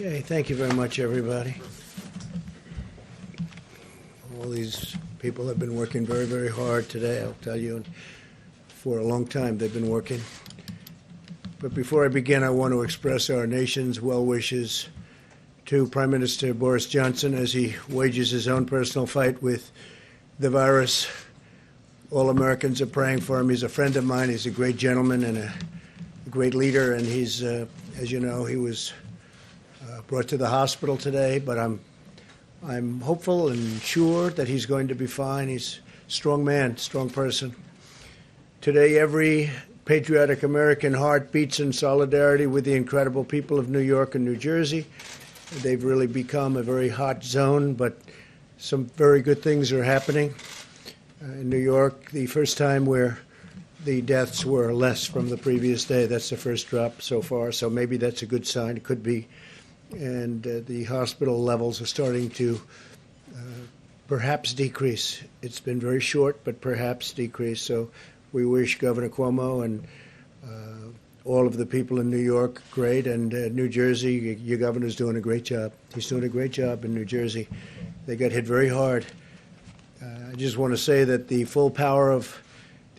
Okay, thank you very much, everybody. All these people have been working very, very hard today, I'll tell you. For a long time they've been working. But before I begin, I want to express our nation's well wishes to Prime Minister Boris Johnson as he wages his own personal fight with the virus. All Americans are praying for him. He's a friend of mine. He's a great gentleman and a great leader. And he's, as you know, he was brought to the hospital today. But I'm hopeful and sure that he's going to be fine. He's a strong man, strong person. Today, every patriotic American heart beats in solidarity with the incredible people of New York and New Jersey. They've really become a very hot zone, but some very good things are happening. In New York, the first time where the deaths were less from the previous day. That's the first drop so far, so maybe that's a good sign. It could be. And the hospital levels are starting to perhaps decrease. It's been very short, but perhaps decrease. So we wish Governor Cuomo and all of the people in New York great, and New Jersey, your governor's doing a great job. He's doing a great job in New Jersey. They got hit very hard. I just want to say that the full power of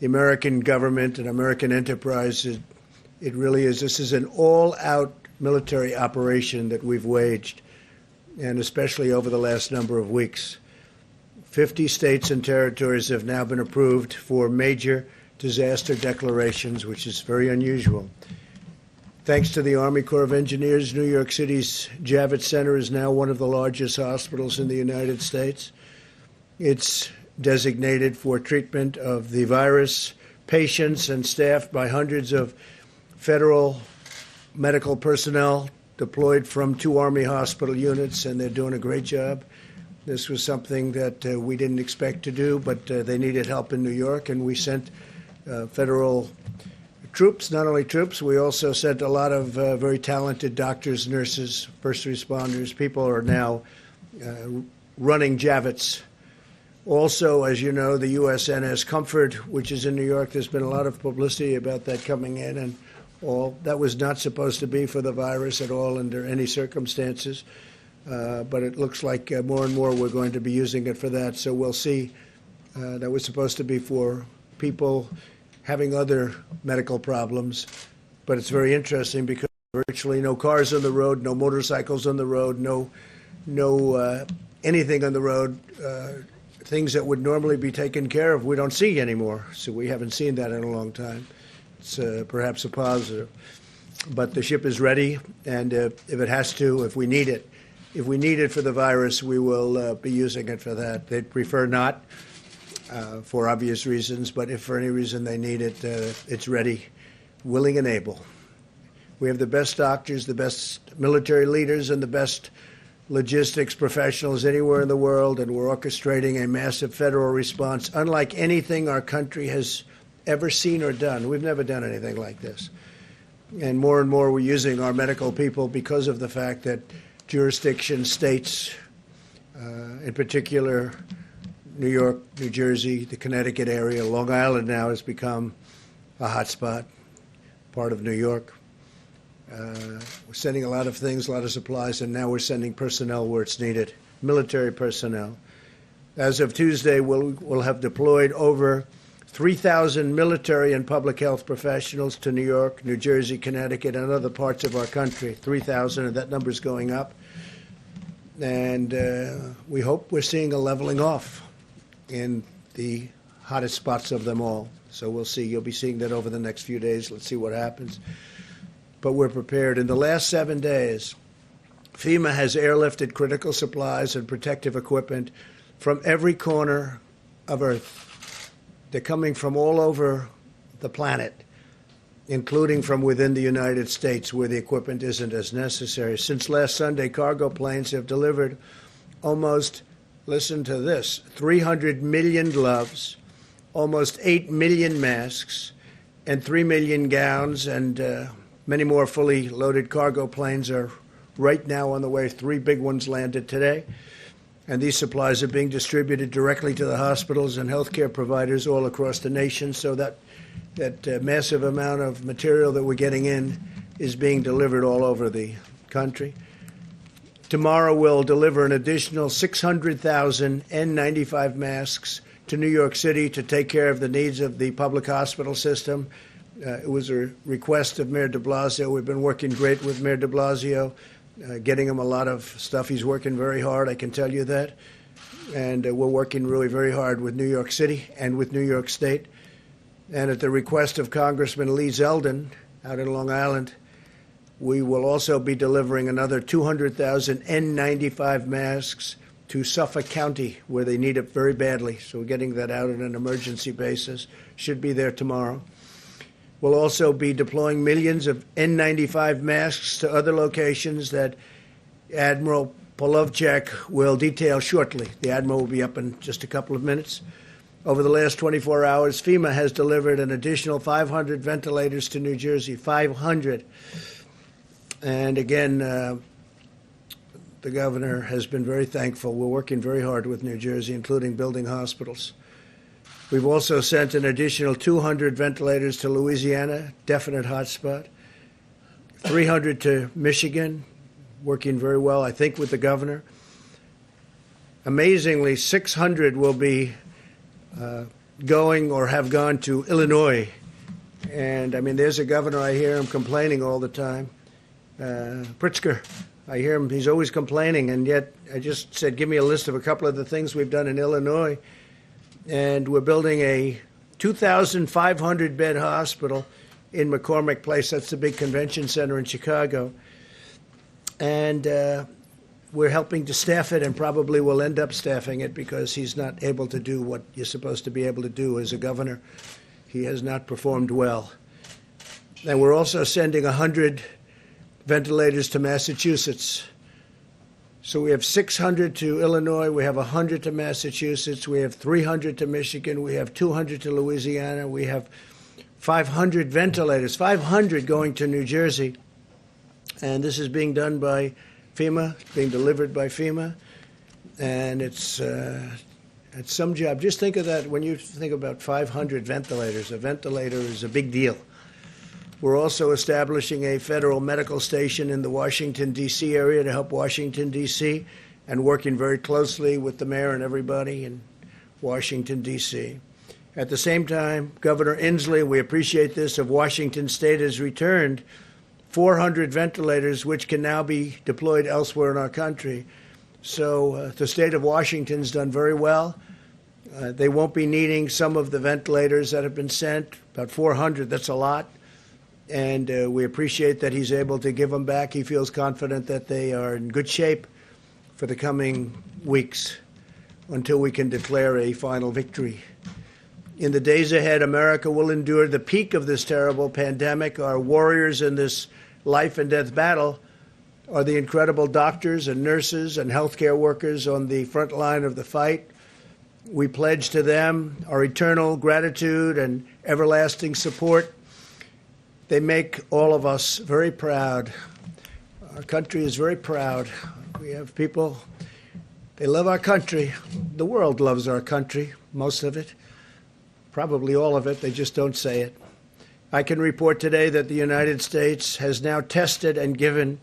the American government and American enterprise, it really is. This is an all-out military operation that we've waged, and especially over the last number of weeks. 50 states and territories have now been approved for major disaster declarations, which is very unusual. Thanks to the Army Corps of Engineers, New York City's Javits Center is now one of the largest hospitals in the United States. It's designated for treatment of the virus, patients, and staffed by hundreds of federal medical personnel deployed from 2 Army hospital units, and they're doing a great job. This was something that we didn't expect to do, but they needed help in New York, and we sent federal troops. Not only troops, we also sent a lot of very talented doctors, nurses, first responders. People are now running Javits. Also, as you know, the USNS Comfort, which is in New York, there's been a lot of publicity about that coming in, and all that was not supposed to be for the virus at all under any circumstances. But it looks like more and more we're going to be using it for that. So we'll see. That was supposed to be for people having other medical problems. But it's very interesting because virtually no cars on the road, no motorcycles on the road, no anything on the road. Things that would normally be taken care of, we don't see anymore. So we haven't seen that in a long time. It's perhaps a positive. But the ship is ready, and if it has to, if we need it for the virus, we will be using it for that. They'd prefer not, for obvious reasons, but if for any reason they need it, it's ready, willing and able. We have the best doctors, the best military leaders, and the best logistics professionals anywhere in the world, and we're orchestrating a massive federal response, unlike anything our country has ever seen or done. We've never done anything like this. And more we're using our medical people because of the fact that jurisdiction states, in particular New York, New Jersey, the Connecticut area, Long Island now has become a hot spot, part of New York. We're sending a lot of things, a lot of supplies, and now we're sending personnel where it's needed, military personnel. As of Tuesday, we'll have deployed over 3,000 military and public health professionals to New York, New Jersey, Connecticut, and other parts of our country. 3,000, and that number's going up. And we hope we're seeing a leveling off in the hottest spots of them all. So we'll see. You'll be seeing that over the next few days. Let's see what happens. But we're prepared. In the last 7 days, FEMA has airlifted critical supplies and protective equipment from every corner of Earth. They're coming from all over the planet, including from within the United States, where the equipment isn't as necessary. Since last Sunday, cargo planes have delivered almost, listen to this, 300 million gloves, almost 8 million masks, and 3 million gowns, and many more fully loaded cargo planes are right now on the way. 3 big ones landed today. And these supplies are being distributed directly to the hospitals and healthcare providers all across the nation. So that massive amount of material that we're getting in is being delivered all over the country. Tomorrow we'll deliver an additional 600,000 N95 masks to New York City to take care of the needs of the public hospital system. It was a request of Mayor de Blasio. We've been working great with Mayor de Blasio, getting him a lot of stuff. He's working very hard, I can tell you that. And we're working really very hard with New York City and with New York State. And at the request of Congressman Lee Zeldin out in Long Island, we will also be delivering another 200,000 N95 masks to Suffolk County, where they need it very badly. So we're getting that out on an emergency basis. Should be there tomorrow. We'll also be deploying millions of N95 masks to other locations that Admiral Polovchak will detail shortly. The Admiral will be up in just a couple of minutes. Over the last 24 hours, FEMA has delivered an additional 500 ventilators to New Jersey, 500. And again, the governor has been very thankful. We're working very hard with New Jersey, including building hospitals. We've also sent an additional 200 ventilators to Louisiana, definite hotspot, 300 to Michigan, working very well, I think, with the governor. Amazingly, 600 will be going or have gone to Illinois. And, I mean, there's a governor, I hear him complaining all the time. Pritzker, I hear him, he's always complaining, and yet I just said, give me a list of a couple of the things we've done in Illinois. And we're building a 2,500-bed hospital in McCormick Place. That's the big convention center in Chicago. And we're helping to staff it, and probably will end up staffing it because he's not able to do what you're supposed to be able to do as a governor. He has not performed well. And we're also sending 100 ventilators to Massachusetts. So we have 600 to Illinois, we have 100 to Massachusetts, we have 300 to Michigan, we have 200 to Louisiana, we have 500 ventilators, 500 going to New Jersey. And this is being done by FEMA, being delivered by FEMA. And it's some job. Just think of that when you think about 500 ventilators. A ventilator is a big deal. We're also establishing a federal medical station in the Washington, D.C. area to help Washington, D.C., and working very closely with the mayor and everybody in Washington, D.C. At the same time, Governor Inslee, we appreciate this, of Washington State has returned 400 ventilators, which can now be deployed elsewhere in our country. So the state of Washington's done very well. They won't be needing some of the ventilators that have been sent, about 400, that's a lot. And we appreciate that he's able to give them back. He feels confident that they are in good shape for the coming weeks until we can declare a final victory. In the days ahead, America will endure the peak of this terrible pandemic. Our warriors in this life and death battle are the incredible doctors and nurses and healthcare workers on the front line of the fight. We pledge to them our eternal gratitude and everlasting support. They make all of us very proud. Our country is very proud. We have people, they love our country. The world loves our country, most of it, probably all of it. They just don't say it. I can report today that the United States has now tested and gotten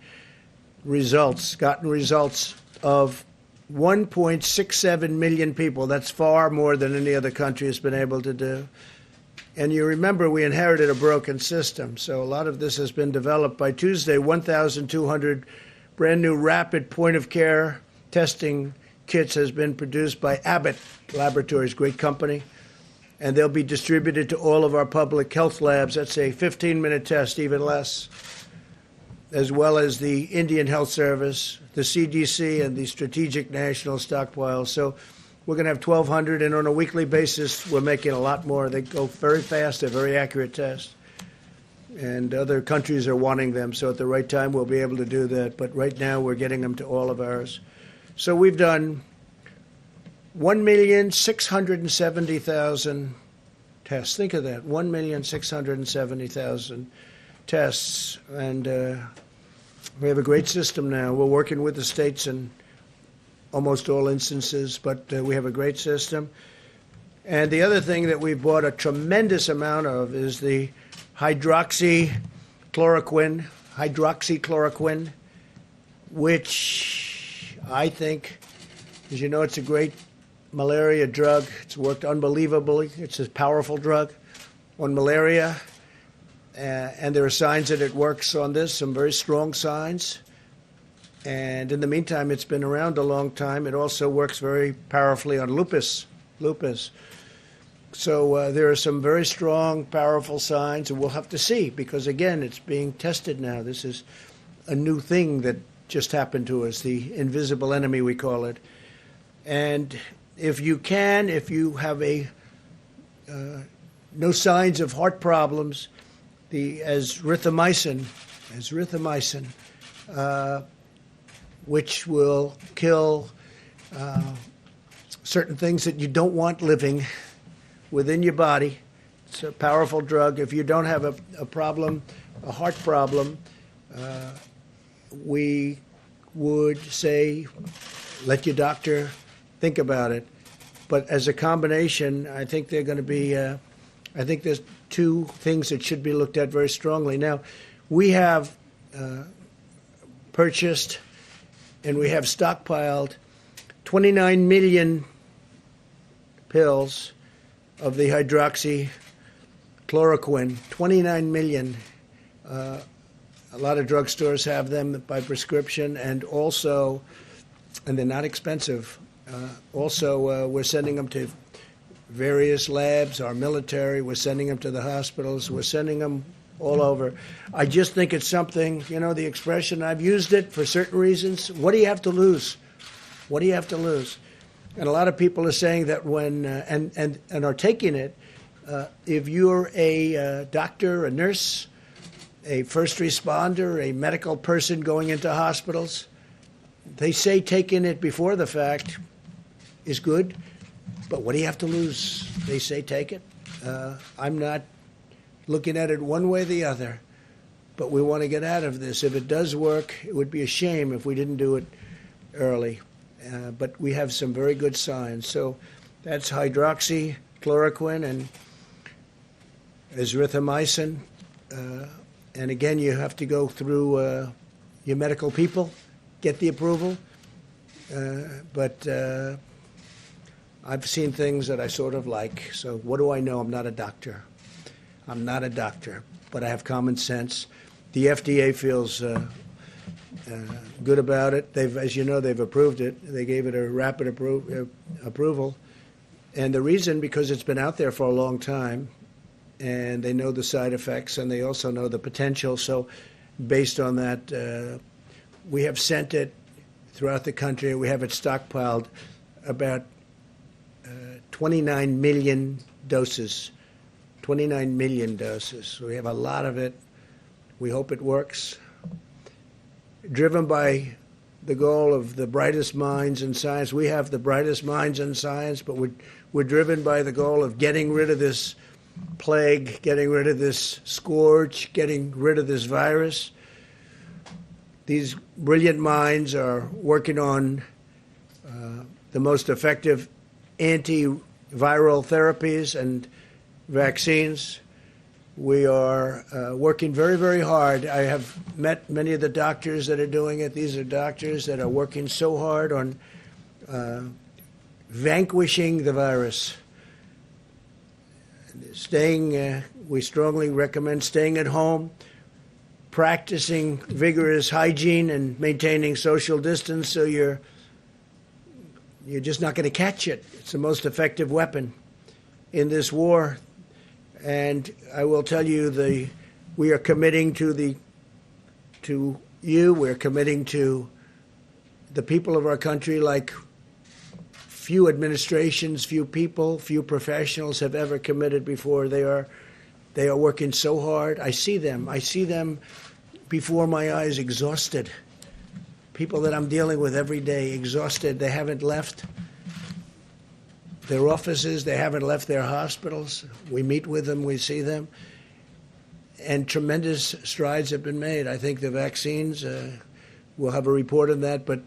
results of 1.67 million people. That's far more than any other country has been able to do. And you remember we inherited a broken system, so a lot of this has been developed. By Tuesday, 1,200 brand new rapid point-of-care testing kits has been produced by Abbott Laboratories, great company, and they'll be distributed to all of our public health labs. That's a 15-minute test, even less, as well as the Indian Health Service, the CDC, and the Strategic National Stockpile. So we're going to have 1,200, and on a weekly basis, we're making a lot more. They go very fast. They're very accurate tests. And other countries are wanting them, so at the right time, we'll be able to do that. But right now, we're getting them to all of ours. So we've done 1,670,000 tests. Think of that, 1,670,000 tests. And we have a great system now. We're working with the states in almost all instances, but we have a great system. And the other thing that we've bought a tremendous amount of is the hydroxychloroquine, which I think, as you know, it's a great malaria drug. It's worked unbelievably. It's a powerful drug on malaria. And there are signs that it works on this, some very strong signs. And in the meantime, it's been around a long time. It also works very powerfully on lupus. So there are some very strong, powerful signs, and we'll have to see because, again, it's being tested now. This is a new thing that just happened to us, the invisible enemy, we call it. And if you have no signs of heart problems, the azithromycin, which will kill certain things that you don't want living within your body. It's a powerful drug. If you don't have a problem, a heart problem, we would say let your doctor think about it. But as a combination, I think they're going to be, I think there's two things that should be looked at very strongly. Now, we have purchased and we have stockpiled 29 million pills of the hydroxychloroquine, 29 million. A lot of drugstores have them by prescription, and they're not expensive. We're sending them to various labs, our military, we're sending them to the hospitals, we're sending them all over. I just think it's something, the expression, I've used it for certain reasons. What do you have to lose? What do you have to lose? And a lot of people are saying that when, and are taking it, if you're a doctor, a nurse, a first responder, a medical person going into hospitals, they say taking it before the fact is good, but what do you have to lose? They say take it. I'm not looking at it one way or the other, but we want to get out of this. If it does work, it would be a shame if we didn't do it early. But we have some very good signs. So that's hydroxychloroquine and azithromycin. And again, you have to go through your medical people, get the approval. But I've seen things that I sort of like. So what do I know? I'm not a doctor. But I have common sense. The FDA feels good about it. As you know, they've approved it. They gave it a rapid approval. And the reason, because it's been out there for a long time, and they know the side effects, and they also know the potential. So based on that, we have sent it throughout the country. We have it stockpiled, about 29 million doses. 29 million doses. So we have a lot of it. We hope it works. Driven by the goal of the brightest minds in science. We have the brightest minds in science, but we're driven by the goal of getting rid of this plague, getting rid of this scourge, getting rid of this virus. These brilliant minds are working on the most effective antiviral therapies and vaccines. We are working very, very hard. I have met many of the doctors that are doing it. These are doctors that are working so hard on vanquishing the virus. We strongly recommend staying at home, practicing vigorous hygiene and maintaining social distance so you're just not going to catch it. It's the most effective weapon in this war. And I will tell you, we are committing to you, we're committing to the people of our country like few administrations, few people, few professionals have ever committed before. They are working so hard. I see them before my eyes, exhausted. People that I'm dealing with every day, exhausted. They haven't left their offices, they haven't left their hospitals. We meet with them, we see them, and tremendous strides have been made. I think the vaccines, we'll have a report on that, but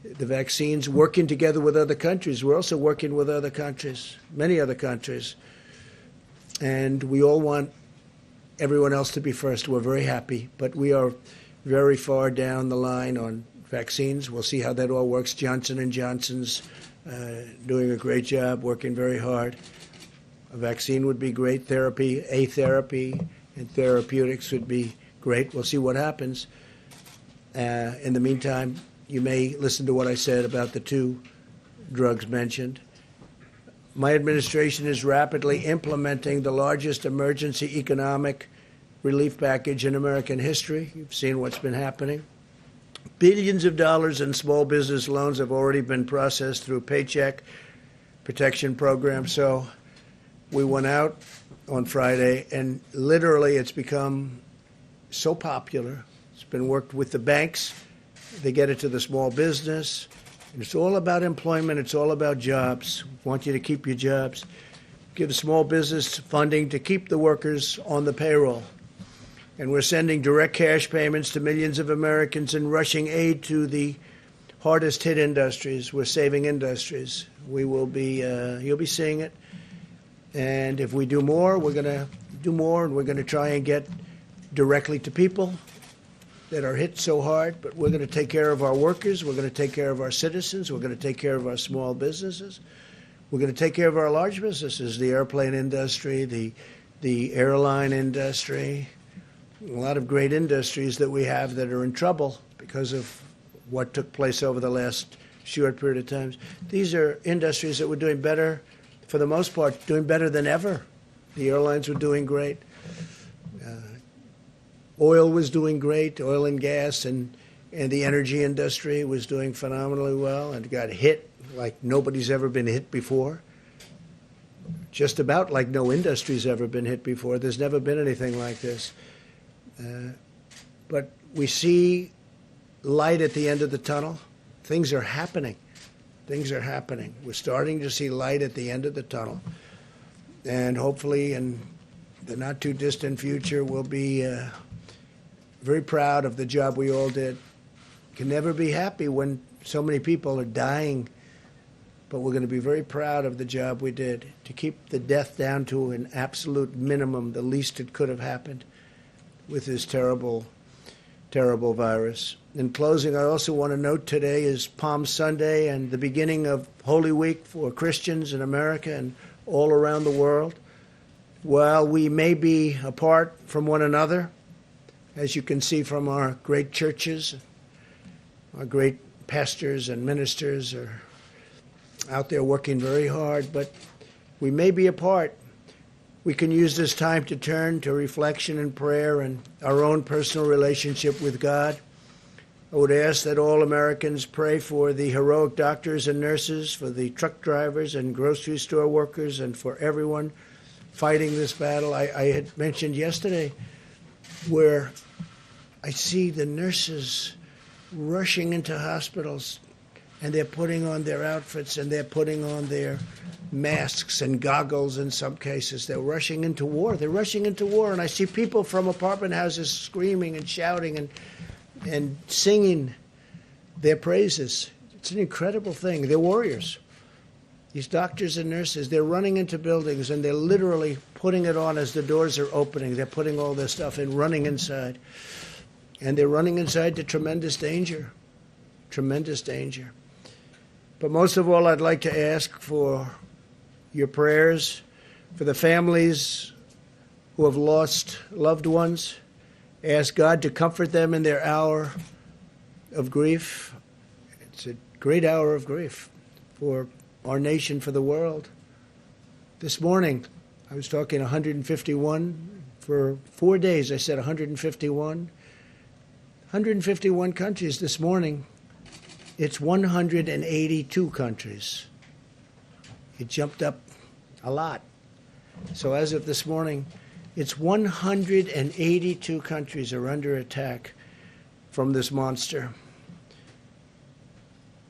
the vaccines, working together with other countries. We're also working with other countries, many other countries, and we all want everyone else to be first. We're very happy, but we are very far down the line on vaccines. We'll see how that all works. Johnson & Johnson's doing a great job, working very hard. A vaccine would be great. Therapy and therapeutics would be great. We'll see what happens. In the meantime, you may listen to what I said about the two drugs mentioned. My administration is rapidly implementing the largest emergency economic relief package in American history. You've seen what's been happening. Billions of dollars in small business loans have already been processed through Paycheck Protection Program. So we went out on Friday, and literally it's become so popular. It's been worked with the banks. They get it to the small business. And it's all about employment. It's all about jobs. We want you to keep your jobs. Give small business funding to keep the workers on the payroll. And we're sending direct cash payments to millions of Americans and rushing aid to the hardest hit industries. We're saving industries. We will be, you'll be seeing it. And if we do more, we're going to do more, and we're going to try and get directly to people that are hit so hard. But we're going to take care of our workers. We're going to take care of our citizens. We're going to take care of our small businesses. We're going to take care of our large businesses, the airplane industry, the airline industry, a lot of great industries that we have that are in trouble because of what took place over the last short period of time. These are industries that were doing better, for the most part, doing better than ever. The airlines were doing great. Oil was doing great, oil and gas, and the energy industry was doing phenomenally well and got hit like nobody's ever been hit before. Just about like no industry's ever been hit before. There's never been anything like this. But we see light at the end of the tunnel. Things are happening. Things are happening. We're starting to see light at the end of the tunnel. And hopefully in the not too distant future, we'll be very proud of the job we all did. Can never be happy when so many people are dying, but we're going to be very proud of the job we did to keep the death down to an absolute minimum, the least that could have happened with this terrible, terrible virus. In closing, I also want to note today is Palm Sunday and the beginning of Holy Week for Christians in America and all around the world. While we may be apart from one another, as you can see from our great churches, our great pastors and ministers are out there working very hard, but we may be apart. We can use this time to turn to reflection and prayer and our own personal relationship with God. I would ask that all Americans pray for the heroic doctors and nurses, for the truck drivers and grocery store workers, and for everyone fighting this battle. I had mentioned yesterday where I see the nurses rushing into hospitals, and they're putting on their outfits and they're putting on their masks and goggles in some cases. They're rushing into war. They're rushing into war. And I see people from apartment houses screaming and shouting and singing their praises. It's an incredible thing. They're warriors. These doctors and nurses, they're running into buildings and they're literally putting it on as the doors are opening. They're putting all their stuff in, running inside. And they're running inside to tremendous danger. Tremendous danger. But most of all, I'd like to ask for your prayers for the families who have lost loved ones. Ask God to comfort them in their hour of grief. It's a great hour of grief for our nation, for the world. This morning, I was talking 151. For 4 days, I said 151. 151 countries. This morning, it's 182 countries. It jumped up a lot. So as of this morning, it's 182 countries are under attack from this monster.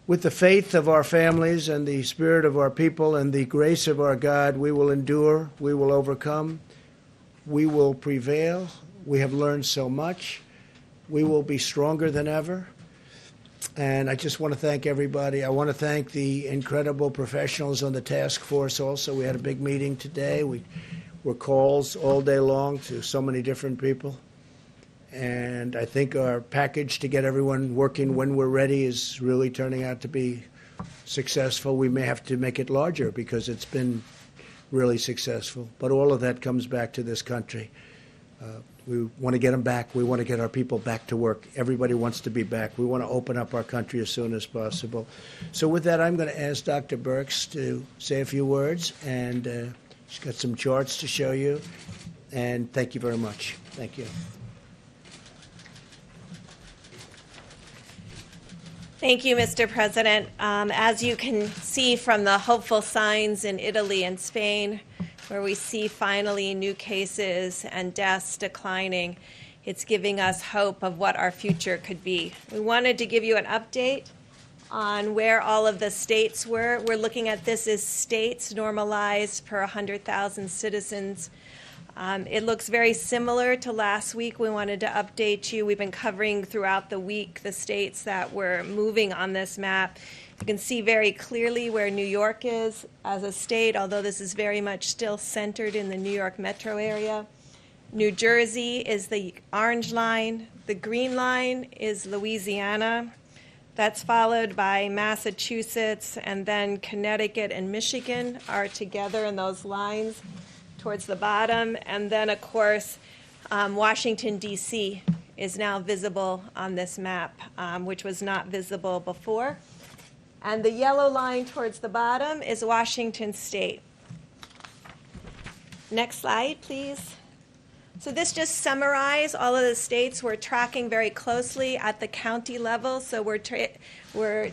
With the faith of our families and the spirit of our people and the grace of our God, we will endure, we will overcome, we will prevail. We have learned so much. We will be stronger than ever. And I just want to thank everybody. I want to thank the incredible professionals on the task force also. We had a big meeting today. We were calls all day long to so many different people. And I think our package to get everyone working when we're ready is really turning out to be successful. We may have to make it larger because it's been really successful. But all of that comes back to this country. We want to get them back. We want to get our people back to work. Everybody wants to be back. We want to open up our country as soon as possible. So with that, I'm going to ask Dr. Birx to say a few words. And she's got some charts to show you. And thank you very much. Thank you. Thank you, Mr. President. As you can see from the hopeful signs in Italy and Spain, where we see finally new cases and deaths declining, it's giving us hope of what our future could be. We wanted to give you an update on where all of the states were. We're looking at this as states normalized per 100,000 citizens. It looks very similar to last week. We wanted to update you. We've been covering throughout the week the states that were moving on this map. You can see very clearly where New York is as a state, although this is very much still centered in the New York metro area. New Jersey is the orange line. The green line is Louisiana. That's followed by Massachusetts, and then Connecticut and Michigan are together in those lines towards the bottom. And then, of course, Washington, D.C. is now visible on this map, which was not visible before. And the yellow line towards the bottom is Washington State. Next slide, please. So this just summarizes all of the states we're tracking very closely at the county level. So we're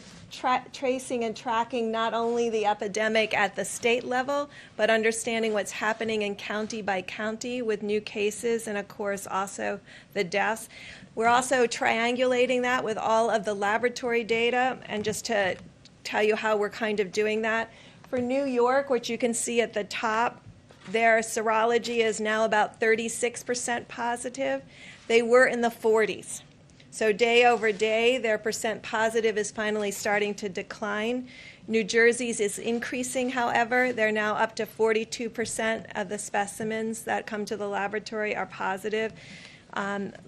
tracing and tracking not only the epidemic at the state level, but understanding what's happening in county by county with new cases and, of course, also the deaths. We're also triangulating that with all of the laboratory data. And just to tell you how we're kind of doing that, for New York, which you can see at the top, their serology is now about 36% positive. They were in the 40s. So day over day, their percent positive is finally starting to decline. New Jersey's is increasing, however. They're now up to 42% of the specimens that come to the laboratory are positive.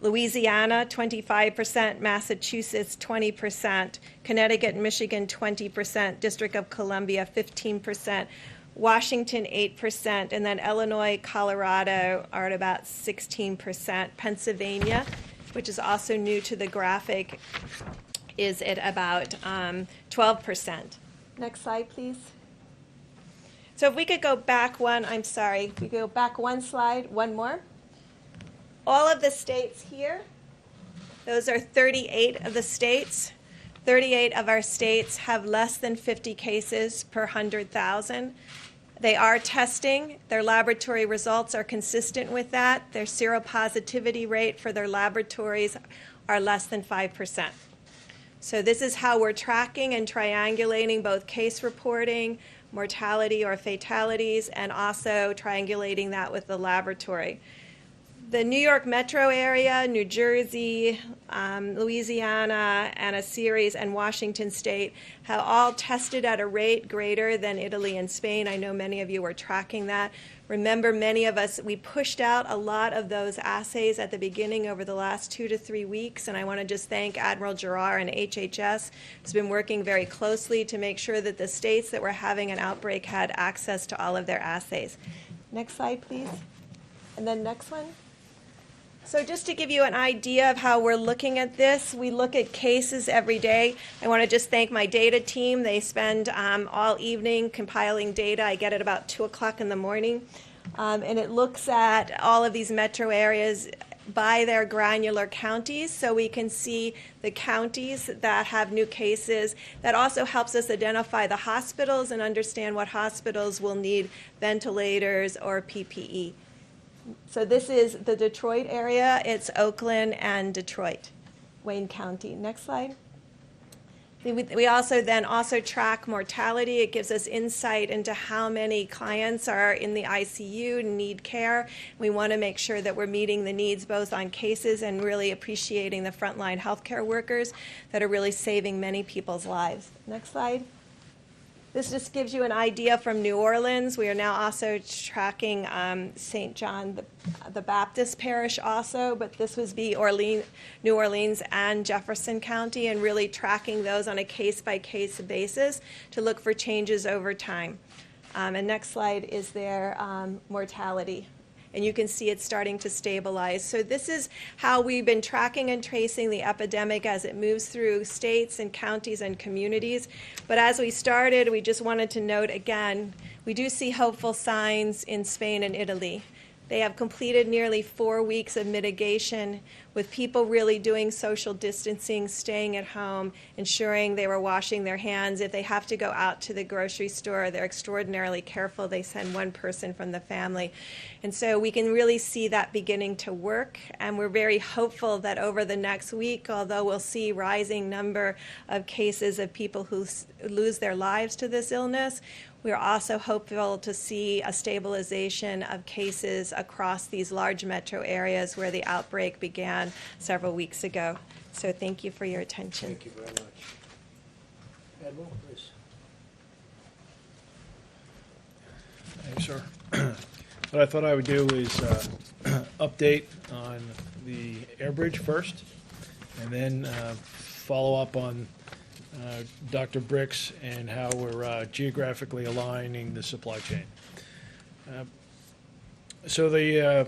Louisiana, 25%, Massachusetts, 20%, Connecticut and Michigan, 20%, District of Columbia, 15%, Washington, 8%, and then Illinois, Colorado are at about 16%. Pennsylvania, which is also new to the graphic, is at about 12%. Next slide, please. So if we could go back one, I'm sorry, if we could go back one slide, one more. All of the states here, those are 38 of the states. 38 of our states have less than 50 cases per 100,000. They are testing. Their laboratory results are consistent with that. Their seropositivity rate for their laboratories are less than 5%. So this is how we're tracking and triangulating both case reporting, mortality or fatalities, and also triangulating that with the laboratory. The New York metro area, New Jersey, Louisiana, and a series, and Washington State have all tested at a rate greater than Italy and Spain. I know many of you were tracking that. Remember, many of us, we pushed out a lot of those assays at the beginning over the last 2 to 3 weeks, and I want to just thank Admiral Giroir and HHS, who's been working very closely to make sure that the states that were having an outbreak had access to all of their assays. Next slide, please. And then next one. So just to give you an idea of how we're looking at this, we look at cases every day. I want to just thank my data team. They spend all evening compiling data. I get it about 2 o'clock in the morning. And it looks at all of these metro areas by their granular counties, so we can see the counties that have new cases. That also helps us identify the hospitals and understand what hospitals will need ventilators or PPE. So this is the Detroit area. It's Oakland and Detroit, Wayne County. Next slide. We also track mortality. It gives us insight into how many clients are in the ICU and need care. We want to make sure that we're meeting the needs both on cases and really appreciating the frontline healthcare workers that are really saving many people's lives. Next slide. This just gives you an idea from New Orleans. We are now also tracking St. John the Baptist Parish also, but this would be New Orleans and Jefferson County, and really tracking those on a case-by-case basis to look for changes over time. And next slide is their mortality. And you can see it's starting to stabilize. So this is how we've been tracking and tracing the epidemic as it moves through states and counties and communities. But as we started, we just wanted to note again, we do see hopeful signs in Spain and Italy. They have completed nearly 4 weeks of mitigation with people really doing social distancing, staying at home, ensuring they were washing their hands. If they have to go out to the grocery store, they're extraordinarily careful. They send one person from the family. And so we can really see that beginning to work. And we're very hopeful that over the next week, although we'll see rising number of cases of people who lose their lives to this illness, we're also hopeful to see a stabilization of cases across these large metro areas where the outbreak began several weeks ago. So thank you for your attention. Thank you very much. Admiral, please. Thanks, sir. What I thought I would do is update on the air bridge first, and then follow up on Dr. Bricks and how we're geographically aligning the supply chain. So the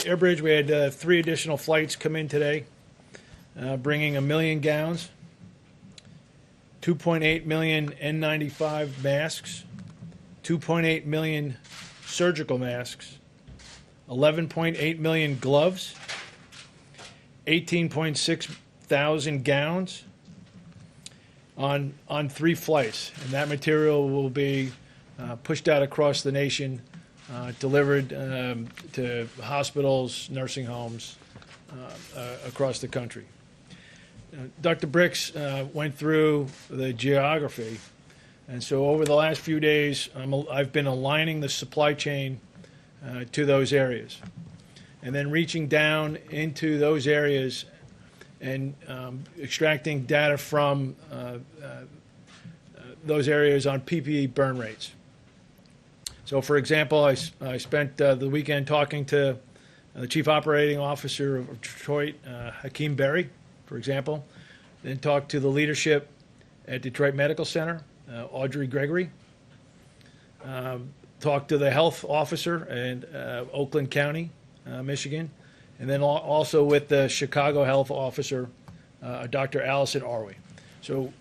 air bridge, we had 3 additional flights come in today, bringing 1 million gowns, 2.8 million N95 masks, 2.8 million surgical masks, 11.8 million gloves, 18.6 thousand gowns on 3 flights. And that material will be pushed out across the nation, delivered to hospitals, nursing homes across the country. Dr. Bricks went through the geography, and so over the last few days, I've been aligning the supply chain to those areas, and then reaching down into those areas and extracting data from those areas on PPE burn rates. So, for example, I spent the weekend talking to the Chief Operating Officer of Detroit, Hakeem Berry, for example, then talked to the leadership at Detroit Medical Center, Audrey Gregory, talked to the health officer in Oakland County, Michigan, and then also with the Chicago health officer, Dr. Allison Arway. So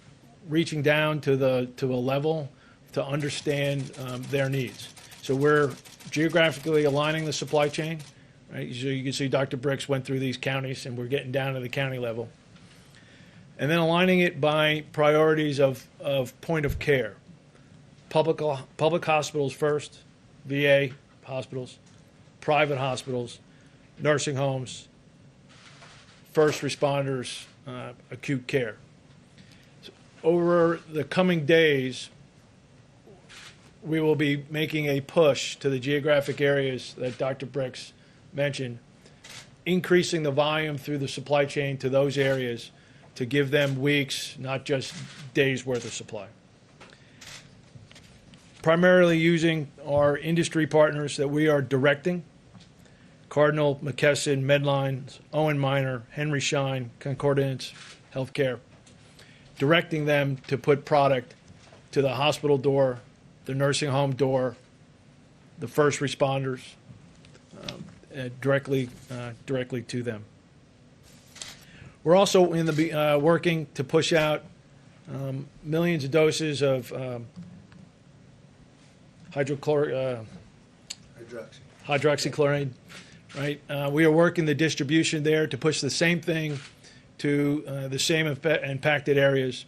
reaching down to a level to understand their needs. So we're geographically aligning the supply chain. Right? So you can see Dr. Bricks went through these counties, and we're getting down to the county level. And then aligning it by priorities of point of care. Public hospitals first, VA hospitals, private hospitals, nursing homes, first responders, acute care. So over the coming days, we will be making a push to the geographic areas that Dr. Bricks mentioned, increasing the volume through the supply chain to those areas to give them weeks, not just days worth of supply. Primarily using our industry partners that we are directing, Cardinal, McKesson, Medline, Owen Minor, Henry Schein, Concordance Healthcare, directing them to put product to the hospital door, the nursing home door, the first responders, directly to them. We're also in the working to push out millions of doses of hydroxychloroquine. Right, we are working the distribution there to push the same thing to the same impacted areas,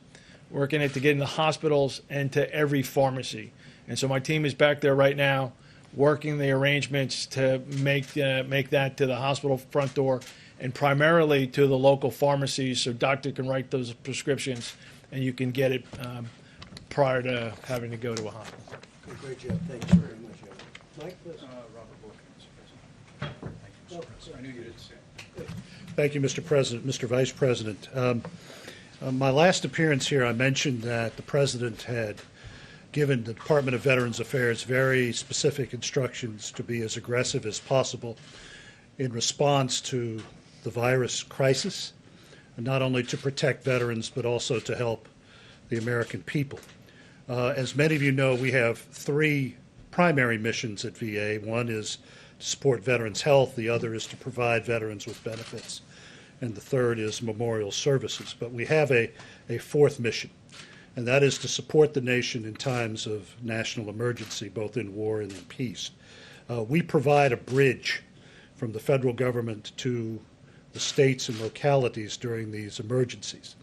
working it to get in the hospitals and to every pharmacy. And so my team is back there right now, working the arrangements to make that to the hospital front door and primarily to the local pharmacies, so doctor can write those prescriptions and you can get it prior to having to go to a hospital. Okay, great job. Thanks very much, Evan. Mike, please. Robert Bork, Mr. President. Thank you, Mr. President. I knew you didn't say it. Thank you, Mr. President, Mr. Vice President. My last appearance here, I mentioned that the President had given the Department of Veterans Affairs very specific instructions to be as aggressive as possible in response to the virus crisis, and not only to protect veterans, but also to help the American people. As many of you know, we have three primary missions at VA. One is to support veterans' health, the other is to provide veterans with benefits, and the third is memorial services. But we have a fourth mission, and that is to support the nation in times of national emergency, both in war and in peace. We provide a bridge from the federal government to the states and localities during these emergencies.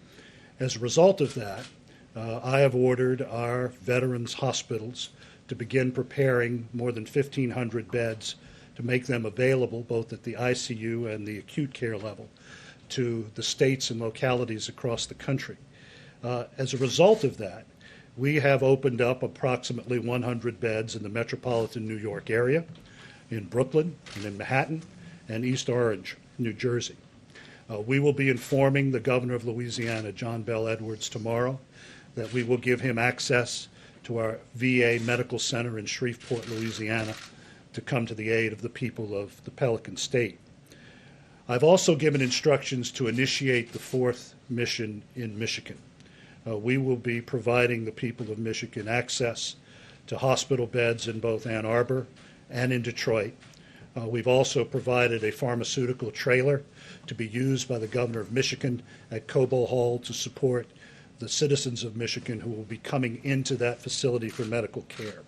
As a result of that, I have ordered our veterans' hospitals to begin preparing more than 1,500 beds to make them available both at the ICU and the acute care level to the states and localities across the country. As a result of that, we have opened up approximately 100 beds in the metropolitan New York area, in Brooklyn and in Manhattan, and East Orange, New Jersey. We will be informing the governor of Louisiana, John Bel Edwards, tomorrow that we will give him access to our VA Medical Center in Shreveport, Louisiana, to come to the aid of the people of the Pelican State. I've also given instructions to initiate the fourth mission in Michigan. We will be providing the people of Michigan access to hospital beds in both Ann Arbor and in Detroit. We've also provided a pharmaceutical trailer to be used by the governor of Michigan at Cobo Hall to support the citizens of Michigan who will be coming into that facility for medical care.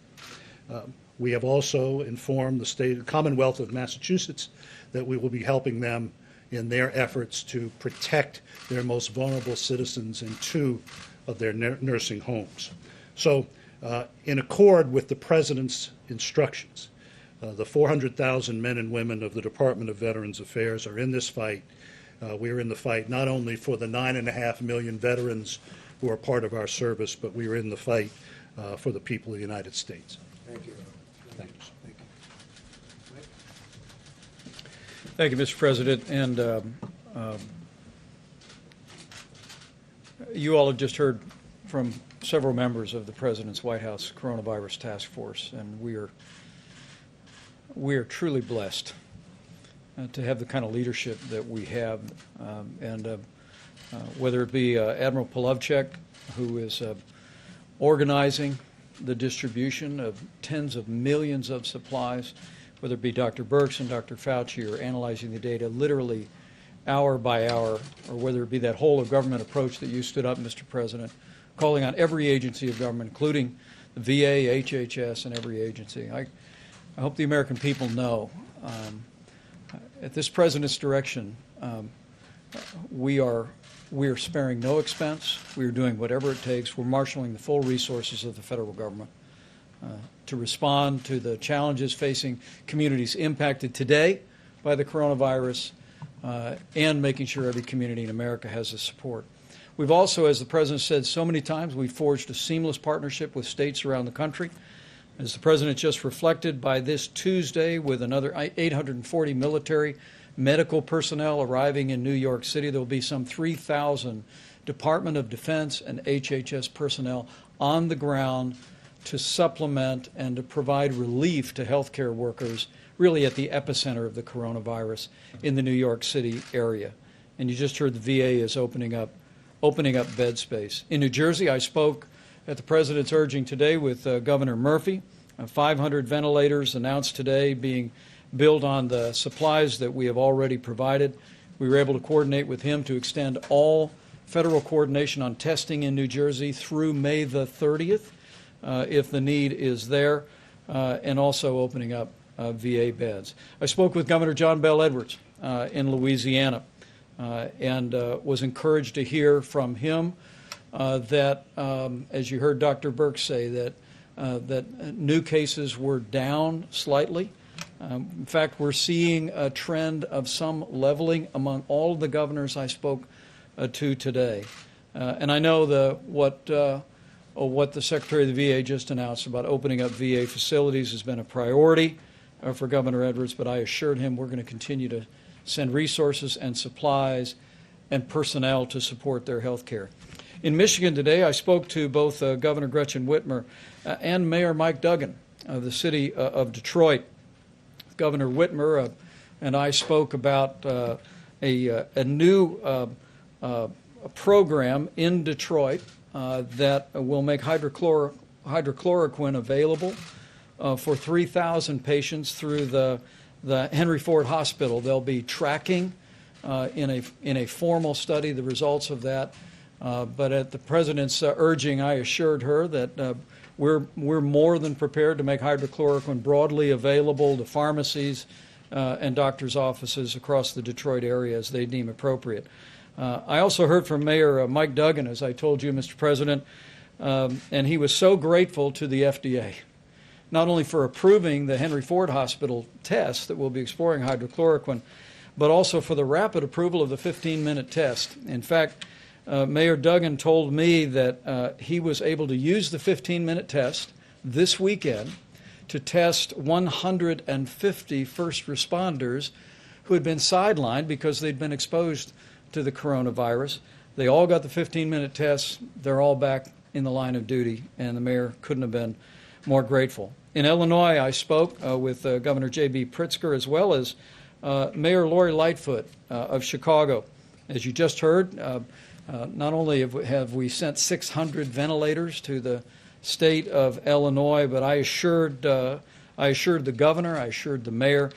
We have also informed the Commonwealth of Massachusetts that we will be helping them in their efforts to protect their most vulnerable citizens in 2 of their nursing homes. So, in accord with the President's instructions, the 400,000 men and women of the Department of Veterans Affairs are in this fight. We are in the fight not only for the 9.5 million veterans who are part of our service, but we are in the fight for the people of the United States. Thank you. Thank you. Thank you. Thank you, Mr. President. And you all have just heard from several members of the President's White House Coronavirus Task Force, and we are truly blessed to have the kind of leadership that we have. Whether it be Admiral Polovchek, who is organizing the distribution of tens of millions of supplies, whether it be Dr. Birx and Dr. Fauci, or analyzing the data literally hour by hour, or whether it be that whole of government approach that you stood up, Mr. President, calling on every agency of government, including the VA, HHS, and every agency. I hope the American people know, at this President's direction, we are sparing no expense. We are doing whatever it takes. We're marshaling the full resources of the federal government to respond to the challenges facing communities impacted today by the coronavirus, and making sure every community in America has the support. We've also, as the President said so many times, we've forged a seamless partnership with states around the country. As the President just reflected, by this Tuesday, with another 840 military medical personnel arriving in New York City, there will be some 3,000 Department of Defense and HHS personnel on the ground to supplement and to provide relief to healthcare workers, really at the epicenter of the coronavirus in the New York City area. And you just heard the VA is opening up bed space. In New Jersey, I spoke at the President's urging today with Governor Murphy. 500 ventilators announced today, being built on the supplies that we have already provided. We were able to coordinate with him to extend all federal coordination on testing in New Jersey through May the 30th, if the need is there, and also opening up VA beds. I spoke with Governor John Bel Edwards in Louisiana, and was encouraged to hear from him that, as you heard Dr. Birx say, that new cases were down slightly. In fact, we're seeing a trend of some leveling among all of the governors I spoke to today. And I know what the Secretary of the VA just announced about opening up VA facilities has been a priority for Governor Edwards, but I assured him we're going to continue to send resources and supplies and personnel to support their health care. In Michigan today, I spoke to both Governor Gretchen Whitmer and Mayor Mike Duggan of the city of Detroit. Governor Whitmer and I spoke about a new program in Detroit that will make hydrochloroquine available for 3,000 patients through the Henry Ford Hospital. They'll be tracking in a formal study the results of that. But at the President's urging, I assured her that we're more than prepared to make hydrochloroquine broadly available to pharmacies and doctors' offices across the Detroit area as they deem appropriate. I also heard from Mayor Mike Duggan, as I told you, Mr. President, and he was so grateful to the FDA, not only for approving the Henry Ford Hospital test that will be exploring hydrochloroquine, but also for the rapid approval of the 15-minute test. In fact, Mayor Duggan told me that he was able to use the 15-minute test this weekend to test 150 first responders who had been sidelined because they'd been exposed to the coronavirus. They all got the 15-minute test. They're all back in the line of duty, and the mayor couldn't have been more grateful. In Illinois, I spoke with Governor J.B. Pritzker as well as Mayor Lori Lightfoot of Chicago. As you just heard, not only have we sent 600 ventilators to the state of Illinois, but I assured the governor, I assured the mayor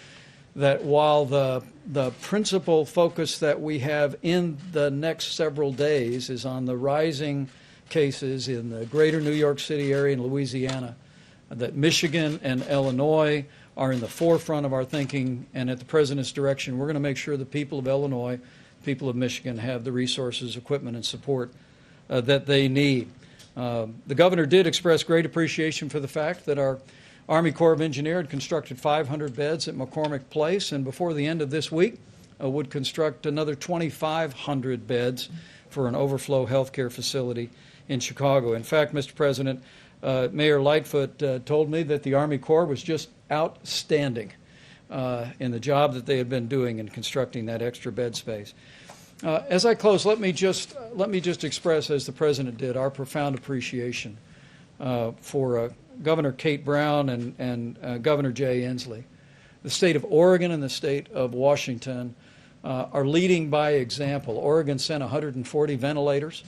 that while the principal focus that we have in the next several days is on the rising cases in the greater New York City area and Louisiana, that Michigan and Illinois are in the forefront of our thinking, and at the President's direction, we're going to make sure the people of Illinois, people of Michigan have the resources, equipment, and support that they need. The governor did express great appreciation for the fact that our Army Corps of Engineers had constructed 500 beds at McCormick Place, and before the end of this week would construct another 2,500 beds for an overflow healthcare facility in Chicago. In fact, Mr. President, Mayor Lightfoot told me that the Army Corps was just outstanding in the job that they had been doing in constructing that extra bed space. As I close, let me just express, as the President did, our profound appreciation for Governor Kate Brown and Governor Jay Inslee. The state of Oregon and the state of Washington are leading by example. Oregon sent 140 ventilators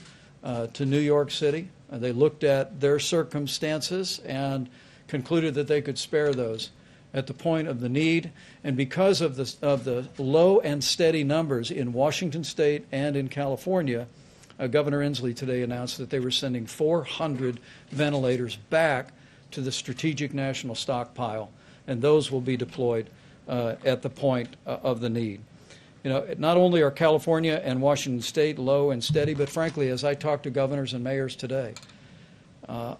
to New York City. They looked at their circumstances and concluded that they could spare those at the point of the need. And because of the low and steady numbers in Washington State and in California, Governor Inslee today announced that they were sending 400 ventilators back to the Strategic National Stockpile, and those will be deployed at the point of the need. You know, not only are California and Washington State low and steady, but frankly, as I talk to governors and mayors today, I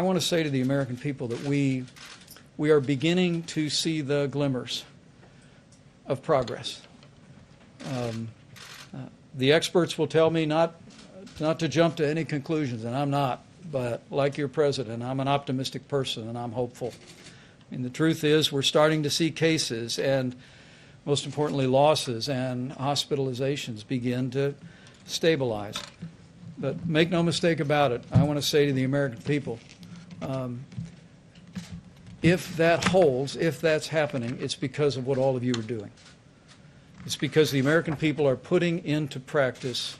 want to say to the American people that we are beginning to see the glimmers of progress. The experts will tell me not to jump to any conclusions, and I'm not, but like your president, I'm an optimistic person and I'm hopeful. And the truth is we're starting to see cases and, most importantly, losses and hospitalizations begin to stabilize. But make no mistake about it, I want to say to the American people, if that holds, if that's happening, it's because of what all of you are doing. It's because the American people are putting into practice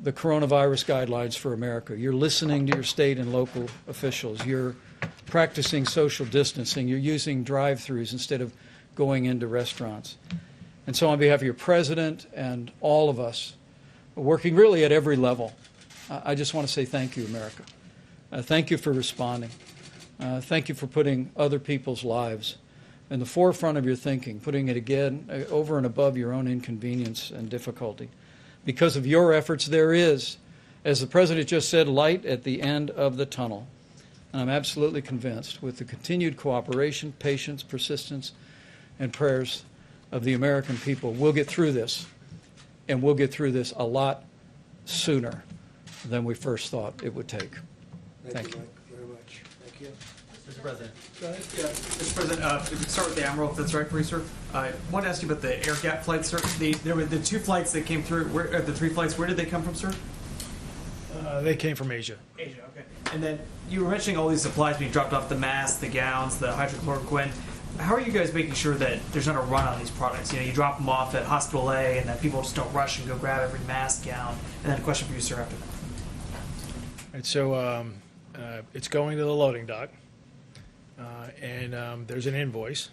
the coronavirus guidelines for America. You're listening to your state and local officials. You're practicing social distancing. You're using drive-thrus instead of going into restaurants. And so on behalf of your president and all of us, working really at every level, I just want to say thank you, America. Thank you for responding. Thank you for putting other people's lives in the forefront of your thinking, putting it again over and above your own inconvenience and difficulty. Because of your efforts, there is, as the President just said, light at the end of the tunnel. And I'm absolutely convinced with the continued cooperation, patience, persistence, and prayers of the American people, we'll get through this, and we'll get through this a lot sooner than we first thought it would take. Thank you. Mike, very much. Thank you. Mr. President. Go ahead. Yeah, Mr. President, if we could start with the Admiral, if that's right for you, sir. I want to ask you about the air gap flights, sir. There were the two flights that came through, the three flights, where did they come from, sir? They came from Asia. Asia, okay. And then you were mentioning all these supplies being dropped off, the masks, the gowns, the hydrochloroquine. How are you guys making sure that there's not a run on these products? You know, you drop them off at Hospital A, and then people just don't rush and go grab every mask, gown. And then a question for you, sir, after that. And so it's going to the loading dock, and there's an invoice.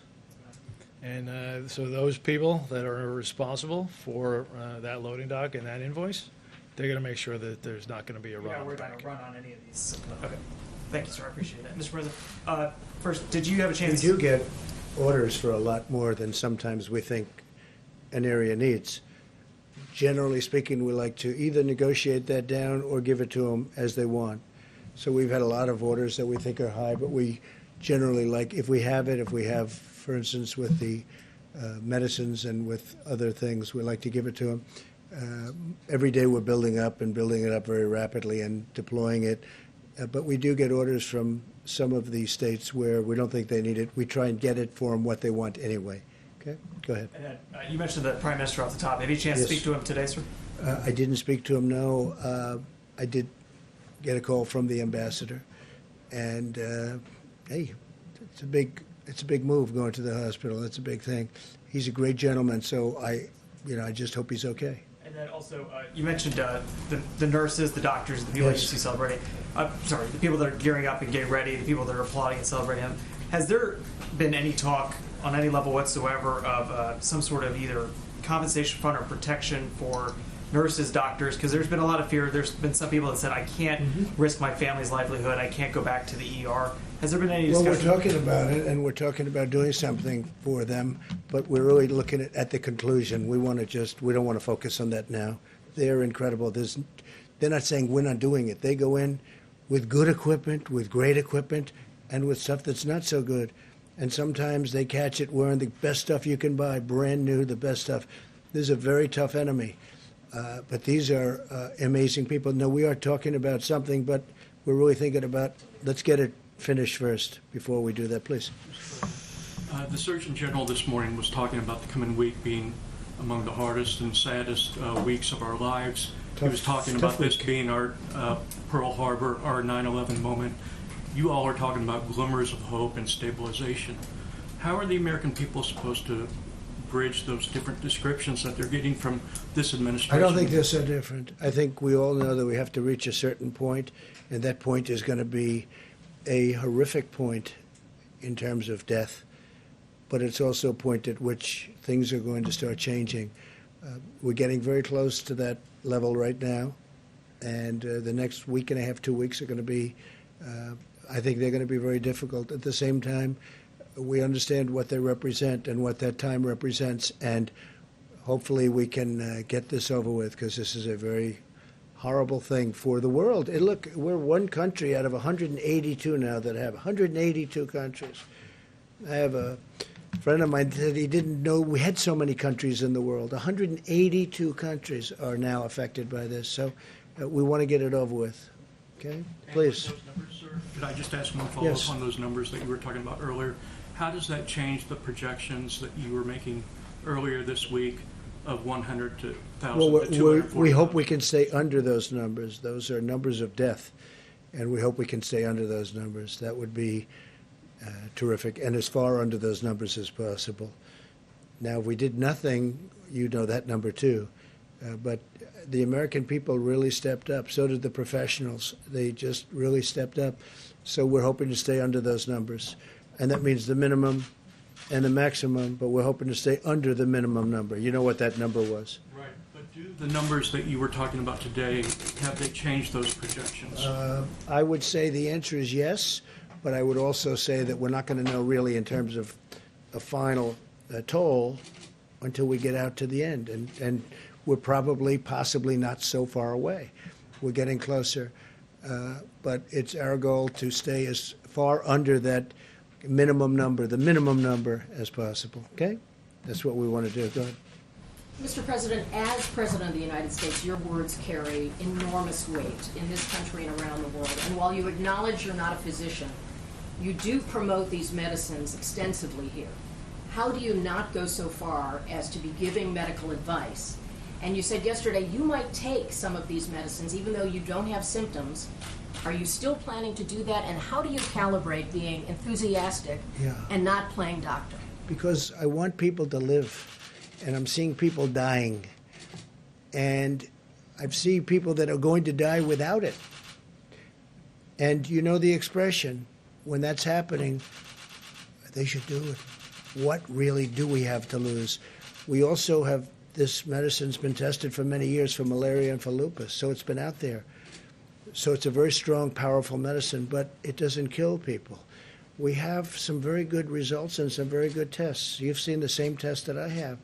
And so those people that are responsible for that loading dock and that invoice, they're going to make sure that there's not going to be a You're run not on worried the about back. a run on any of these. Okay. Thank you, sir. I appreciate that. Mr. President, first, did you have a We chance? do get orders for a lot more than sometimes we think an area needs. Generally speaking, we like to either negotiate that down or give it to them as they want. So we've had a lot of orders that we think are high, but we generally like, if we have, for instance, with the medicines and with other things, we like to give it to them. Every day we're building up and building it up very rapidly and deploying it. But we do get orders from some of the states where we don't think they need it. We try and get it for them what they want anyway. Okay, go ahead. And then, you mentioned the Prime Minister off the top. Have you had a chance Yes. to speak to him today, sir? I didn't speak to him, no. I did get a call from the ambassador. And, hey, it's a big move going to the hospital. That's a big thing. He's a great gentleman, so I just hope he's okay. And then also, you mentioned the nurses, the doctors, the people that you Yes. see celebrating. Sorry, the people that are gearing up and getting ready, the people that are applauding and celebrating him. Has there been any talk on any level whatsoever of some sort of either compensation fund or protection for nurses, doctors? Because there's been a lot of fear. There's been some people that said, I can't risk my family's livelihood. I can't go back to the ER. Has there been any Well, discussion? we're talking about it, and we're talking about doing something for them, but we're really looking at the conclusion. We don't want to focus on that now. They're incredible. They're not saying we're not doing it. They go in with good equipment, with great equipment, and with stuff that's not so good. And sometimes they catch it wearing the best stuff you can buy, brand new, the best stuff. This is a very tough enemy. But these are amazing people. No, we are talking about something, but we're really thinking about, let's get it finished first before we do that, please. The Surgeon General this morning was talking about the coming week being among the hardest and saddest weeks of our lives. He was talking about this being our Pearl Harbor, our 9/11 moment. You all are talking about glimmers of hope and stabilization. How are the American people supposed to bridge those different descriptions that they're getting from this administration? I don't think they're so different. I think we all know that we have to reach a certain point, and that point is going to be a horrific point in terms of death, but it's also a point at which things are going to start changing. We're getting very close to that level right now, and the next week and a half, 2 weeks are going to be, I think they're going to be very difficult. At the same time, we understand what they represent and what that time represents, and hopefully we can get this over with, because this is a very horrible thing for the world. And look, we're one country out of 182 now that have 182 countries. I have a friend of mine said he didn't know we had so many countries in the world. 182 countries are now affected by this, so we want to get it over with. Okay, please. And with those numbers, sir, could I just ask one follow-up Yes. on those numbers that you were talking about earlier? How does that change the projections that you were making earlier this week of 100 to 1,000 Well, to 240? we hope we can stay under those numbers. Those are numbers of death, and we hope we can stay under those numbers. That would be terrific, and as far under those numbers as possible. Now, if we did nothing, you know that number too. But the American people really stepped up. So did the professionals. They just really stepped up. So we're hoping to stay under those numbers. And that means the minimum and the maximum, but we're hoping to stay under the minimum number. You know what that number was. Right, but do the numbers that you were talking about today, have they changed those projections? I would say the answer is yes, but I would also say that we're not going to know really in terms of a final toll until we get out to the end. And we're possibly not so far away. We're getting closer. But it's our goal to stay as far under that minimum number, the minimum number as possible. Okay? That's what we want to do. Go ahead. Mr. President, as President of the United States, your words carry enormous weight in this country and around the world. And while you acknowledge you're not a physician, you do promote these medicines extensively here. How do you not go so far as to be giving medical advice And you said yesterday you might take some of these medicines even though you don't have symptoms. Are you still planning to do that? And how do you calibrate being enthusiastic and not playing doctor? Because I want people to live, and I'm seeing people dying. And I've seen people that are going to die without it. And you know the expression, when that's happening, they should do it. What really do we have to lose? We also have, this medicine's been tested for many years for malaria and for lupus, so it's been out there. So it's a very strong, powerful medicine, but it doesn't kill people. We have some very good results and some very good tests. You've seen the same test that I have.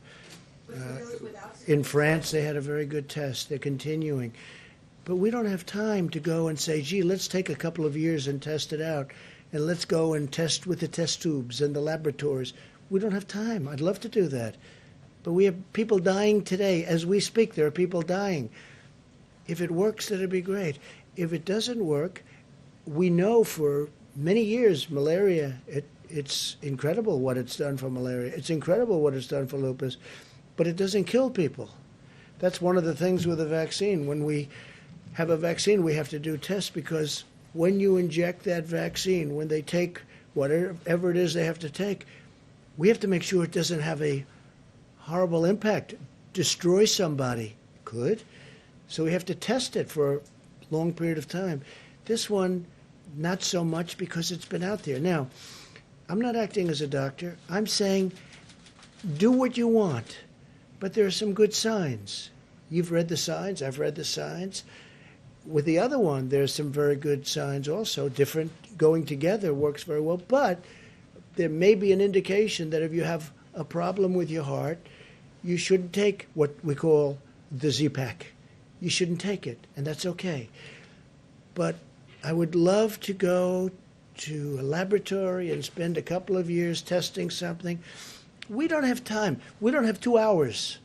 In France, they had a very good test. They're continuing. But we don't have time to go and say, gee, let's take a couple of years and test it out, and let's go and test with the test tubes and the laboratories. We don't have time. I'd love to do that. But we have people dying today. As we speak, there are people dying. If it works, that'd be great. If it doesn't work, we know for many years malaria, it's incredible what it's done for malaria. It's incredible what it's done for lupus, but it doesn't kill people. That's one of the things with a vaccine. When we have a vaccine, we have to do tests, because when you inject that vaccine, when they take whatever it is they have to take, we have to make sure it doesn't have a horrible impact, destroy somebody. Could. So we have to test it for a long period of time. This one, not so much, because it's been out there. Now, I'm not acting as a doctor. I'm saying do what you want, but there are some good signs. You've read the signs. I've read the signs. With the other one, there's some very good signs also. Different, going together works very well, but there may be an indication that if you have a problem with your heart, you shouldn't take what we call the Z-Pak. You shouldn't take it, and that's okay. But I would love to go to a laboratory and spend a couple of years testing something. We don't have time. We don't have 2 hours,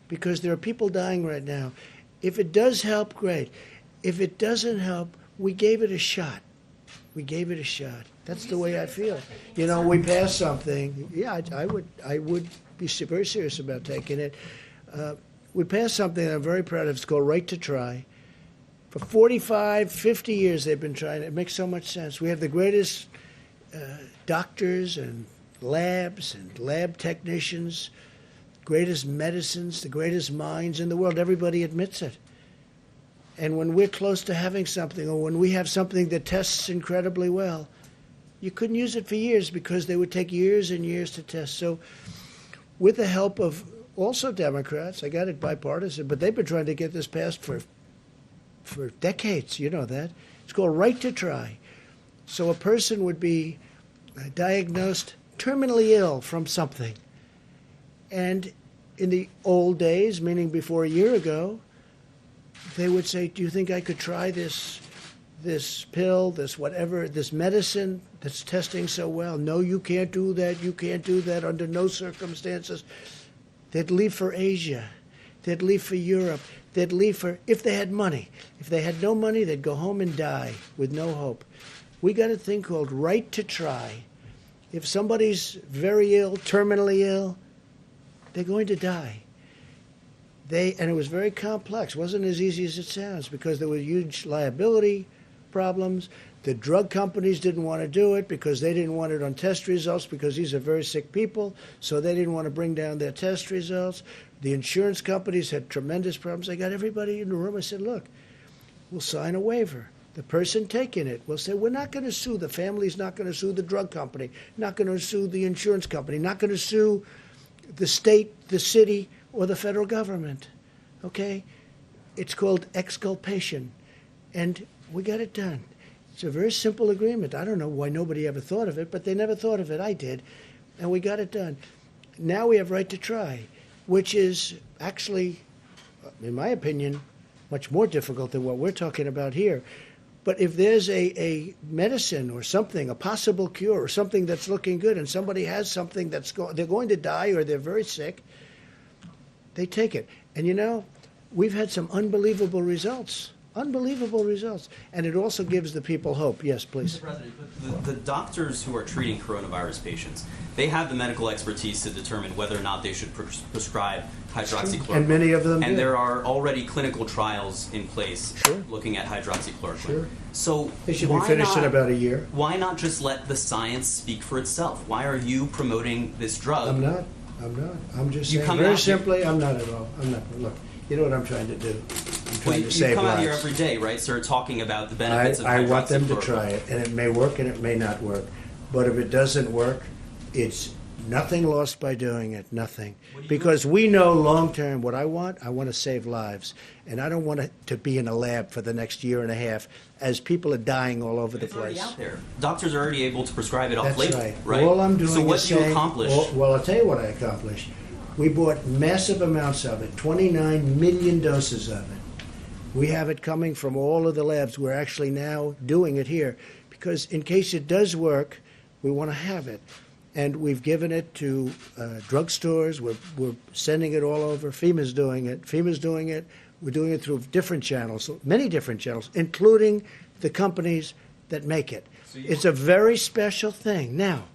because there are people dying right now. If it does help, great. If it doesn't help, we gave it a shot. We gave it a shot. That's the way I feel. You know, we passed something. Yeah, I would be very serious about taking it. We passed something that I'm very proud of. It's called Right to Try. For 45, 50 years they've been trying. It makes so much sense. We have the greatest doctors and labs and lab technicians, greatest medicines, the greatest minds in the world. Everybody admits it. And when we're close to having something, or when we have something that tests incredibly well, you couldn't use it for years, because they would take years and years to test. So with the help of also Democrats, I got it bipartisan, but they've been trying to get this passed for decades. You know that. It's called Right to Try. So a person would be diagnosed terminally ill from something. And in the old days, meaning before a year ago, they would say, do you think I could try this pill, this whatever, this medicine that's testing so well? No, you can't do that. You can't do that under no circumstances. They'd leave for Asia. They'd leave for Europe. They'd leave for, if they had money. If they had no money, they'd go home and die with no hope. We got a thing called Right to Try. If somebody's very ill, terminally ill, they're going to die. And it was very complex. It wasn't as easy as it sounds, because there were huge liability problems. The drug companies didn't want to do it because they didn't want it on test results, because these are very sick people, so they didn't want to bring down their test results. The insurance companies had tremendous problems. I got everybody in the room. I said, look, we'll sign a waiver. The person taking it will say, we're not going to sue. The family's not going to sue the drug company, not going to sue the insurance company, not going to sue the state, the city, or the federal government. Okay? It's called exculpation. And we got it done. It's a very simple agreement. I don't know why nobody ever thought of it, but they never thought of it. I did. And we got it done. Now we have Right to Try, which is actually, in my opinion, much more difficult than what we're talking about here. But if there's a medicine or something, a possible cure or something that's looking good, and somebody has something they're going to die or they're very sick, they take it. And you know, we've had some unbelievable results Unbelievable results. And it also gives the people hope. Yes, please. Mr. President, but the doctors who are treating coronavirus patients, they have the medical expertise to determine whether or not they should prescribe hydroxychloroquine. And many of them And do. there are already clinical trials in place Sure. looking at hydroxychloroquine. Sure. So They should be why finished in not- about a year. Why not just let the science speak for itself? Why are you promoting this drug? I'm not. I'm just You saying, come very out here- simply, I'm not at all. I'm not. Look, you know what I'm trying to do? I'm Well, trying you to save come out here lives. every day, right, sir, talking about the benefits of I want them to hydroxychloroquine. try it, and it may work and it may not work. But if it doesn't work, it's nothing lost by doing it, nothing. Because we know long term what I want to save lives. And I don't want it to be in a lab for the next year and a half as people are dying all over the It's already place. out there. Doctors are already able to prescribe it off That's label, right. All I'm doing So what is do you saying, accomplish? Well, I'll tell you what I accomplished. We bought massive amounts of it, 29 million doses of it. We have it coming from all of the labs. We're actually now doing it here because in case it does work, we want to have it. And we've given it to drugstores. We're sending it all over. FEMA's doing it. We're doing it through different channels, many different channels, including the companies that make it. It's a very special thing. Now,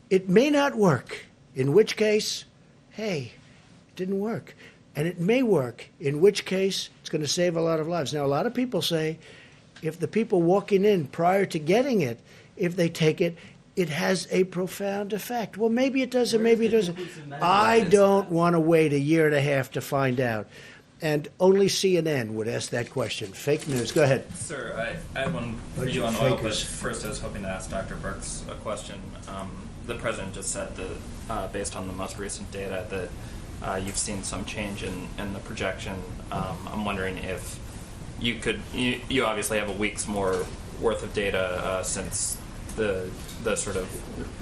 it may not work, in which case, hey, it didn't work. And it may work, in which case it's going to save a lot of lives. Now, a lot of people say if the people walking in prior to getting it, if they take it, it has a profound effect. Well, maybe it does, and maybe it doesn't. I don't want to wait a year and a half to find out. And only CNN would ask that question. Fake news. Go ahead. Sir, I had one for Bunch you of on oil, but fakers. first I was hoping to ask Dr. Birx a question. The President just said that, based on the most recent data, that you've seen some change in the projection. I'm wondering if you could, you obviously have a week's more worth of data since the sort of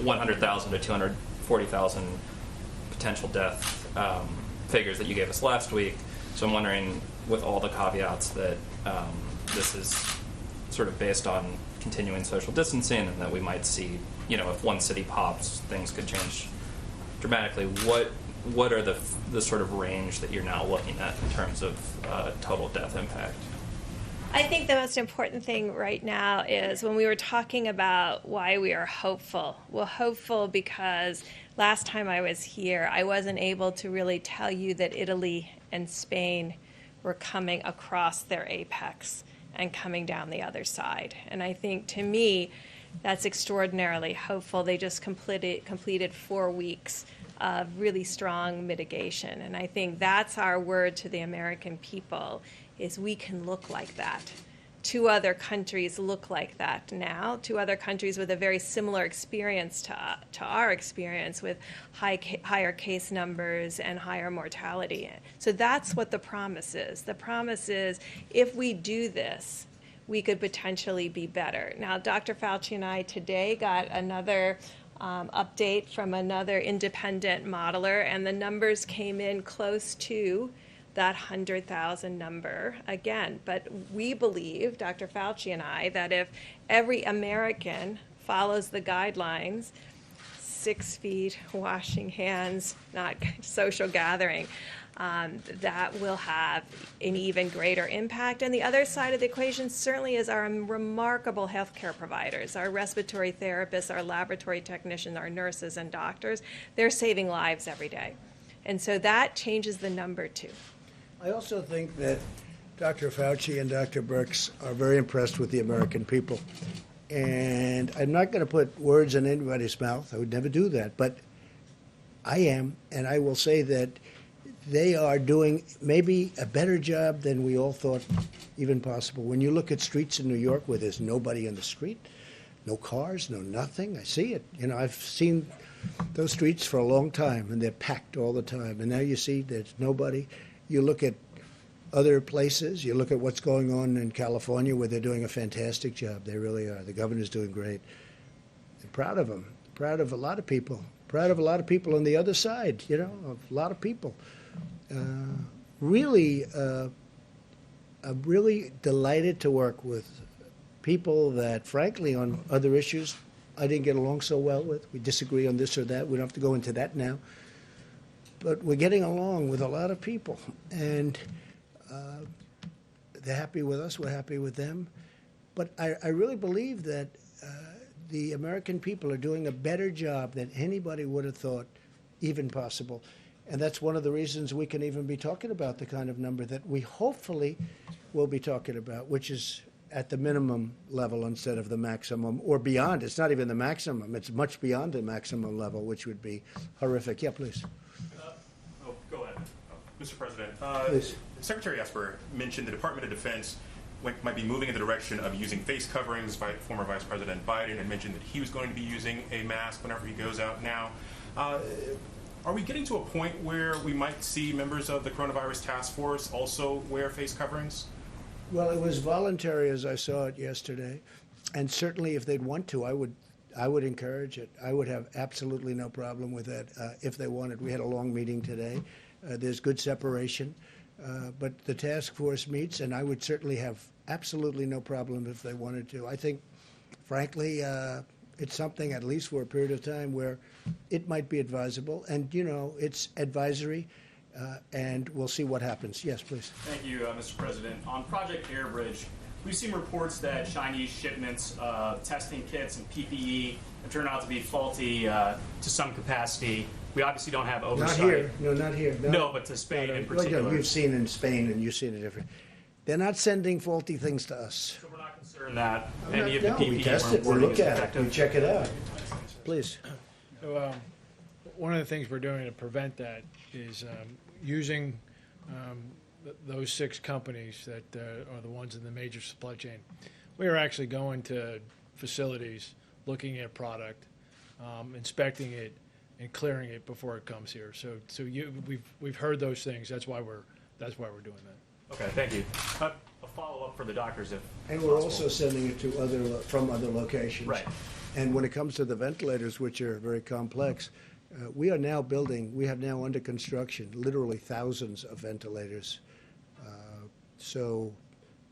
100,000 to 240,000 potential death figures that you gave us last week. So I'm wondering, with all the caveats that this is sort of based on continuing social distancing and that we might see, if one city pops, things could change dramatically. What are the sort of range that you're now looking at in terms of total death impact? I think the most important thing right now is when we were talking about why we are hopeful. Well, hopeful because last time I was here, I wasn't able to really tell you that Italy and Spain were coming across their apex and coming down the other side. And I think, to me, that's extraordinarily hopeful. They just completed 4 weeks of really strong mitigation. And I think that's our word to the American people, is we can look like that. 2 other countries look like that now. 2 other countries with a very similar experience to our experience, with higher case numbers and higher mortality. So that's what the promise is. The promise is, if we do this, we could potentially be better. Now, Dr. Fauci and I today got another update from another independent modeler, and the numbers came in close to that 100,000 number again. But we believe, Dr. Fauci and I, that if every American follows the guidelines, 6 feet, washing hands, not social gathering, that will have an even greater impact. And the other side of the equation certainly is our remarkable healthcare providers, our respiratory therapists, our laboratory technicians, our nurses and doctors. They're saving lives every day. And so that changes the number too. I also think that Dr. Fauci and Dr. Birx are very impressed with the American people. And I'm not going to put words in anybody's mouth. I would never do that. But I am, and I will say that they are doing maybe a better job than we all thought even possible. When you look at streets in New York where there's nobody in the street, no cars, no nothing, I see it. I've seen those streets for a long time, and they're packed all the time. And now you see there's nobody. You look at other places, you look at what's going on in California, where they're doing a fantastic job. They really are. The governor's doing great. I'm proud of them. Proud of a lot of people. Proud of a lot of people on the other side, a lot of people. I'm really delighted to work with people that, frankly, on other issues, I didn't get along so well with. We disagree on this or that. We don't have to go into that now. But we're getting along with a lot of people. And they're happy with us. We're happy with them. But I really believe that the American people are doing a better job than anybody would have thought even possible. And that's one of the reasons we can even be talking about the kind of number that we hopefully will be talking about, which is at the minimum level instead of the maximum or beyond. It's not even the maximum. It's much beyond the maximum level, which would be horrific. Yeah, please. Go ahead. Mr. President, Please. Secretary Esper mentioned the Department of Defense might be moving in the direction of using face coverings. Former Vice President Biden had mentioned that he was going to be using a mask whenever he goes out now. Are we getting to a point where we might see members of the coronavirus task force also wear face coverings? Well, it was voluntary as I saw it yesterday. And certainly if they'd want to, I would encourage it. I would have absolutely no problem with that if they wanted. We had a long meeting today. There's good separation. But the task force meets, and I would certainly have absolutely no problem if they wanted to. I think, frankly, it's something, at least for a period of time, where it might be advisable. And, you know, it's advisory, and we'll see what happens. Yes, please. Thank you, Mr. President. On Project Airbridge, we've seen reports that Chinese shipments of testing kits and PPE have turned out to be faulty to some capacity. We obviously don't have oversight. Not here. No, not here. No, but to Spain in particular. Well, you've seen in Spain, and you've seen it different. They're not sending faulty things to us. So we're not concerned that any of the No, PPE we test we're it, we importing look is at it, effective. we check it out. Please. So, one of the things we're doing to prevent that is using those 6 companies that are the ones in the major supply chain. We are actually going to facilities, looking at product, inspecting it, and clearing it before it comes here. So we've heard those things. That's why we're doing that. Okay, thank you. A follow-up for the doctors, if And we're possible. also sending it to from other locations. Right. And when it comes to the ventilators, which are very complex, we have now under construction literally thousands of ventilators.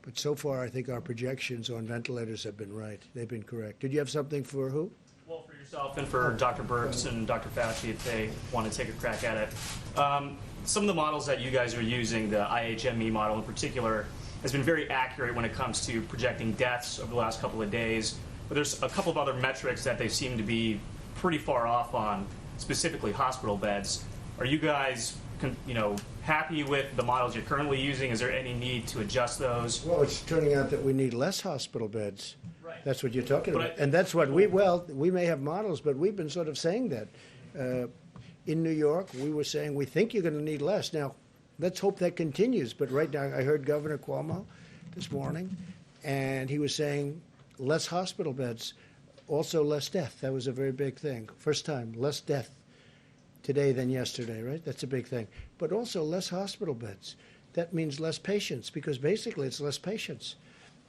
But so far, I think our projections on ventilators have been right. They've been correct. Did you have something for who? Well, for yourself and for Dr. Birx and Dr. Fauci, if they want to take a crack at it. Some of the models that you guys are using, the IHME model in particular, has been very accurate when it comes to projecting deaths over the last couple of days. But there's a couple of other metrics that they seem to be pretty far off on, specifically hospital beds. Are you guys, happy with the models you're currently using? Is there any need to adjust those? Well, it's turning out that we need less hospital beds. Right. That's what you're talking But about. And that's what we may have models, but we've been sort of saying that. In New York, we were saying we think you're going to need less. Now, let's hope that continues. But right now, I heard Governor Cuomo this morning, and he was saying less hospital beds, also less death. That was a very big thing. First time, less death today than yesterday, right? That's a big thing. But also less hospital beds. That means less patients, because basically it's less patients.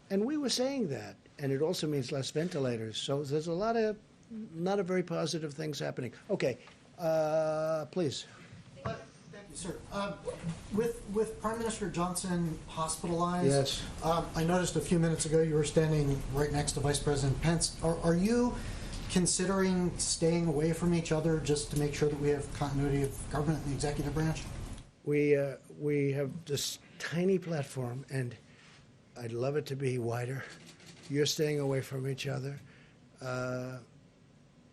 And we were saying that. And it also means less ventilators. So there's a lot of not a very positive things happening. Okay, please. Thank you, sir. With Prime Minister Johnson hospitalized, Yes. I noticed a few minutes ago you were standing right next to Vice President Pence. Are you considering staying away from each other just to make sure that we have continuity of government and the executive branch? We have this tiny platform, and I'd love it to be wider. You're staying away from each other.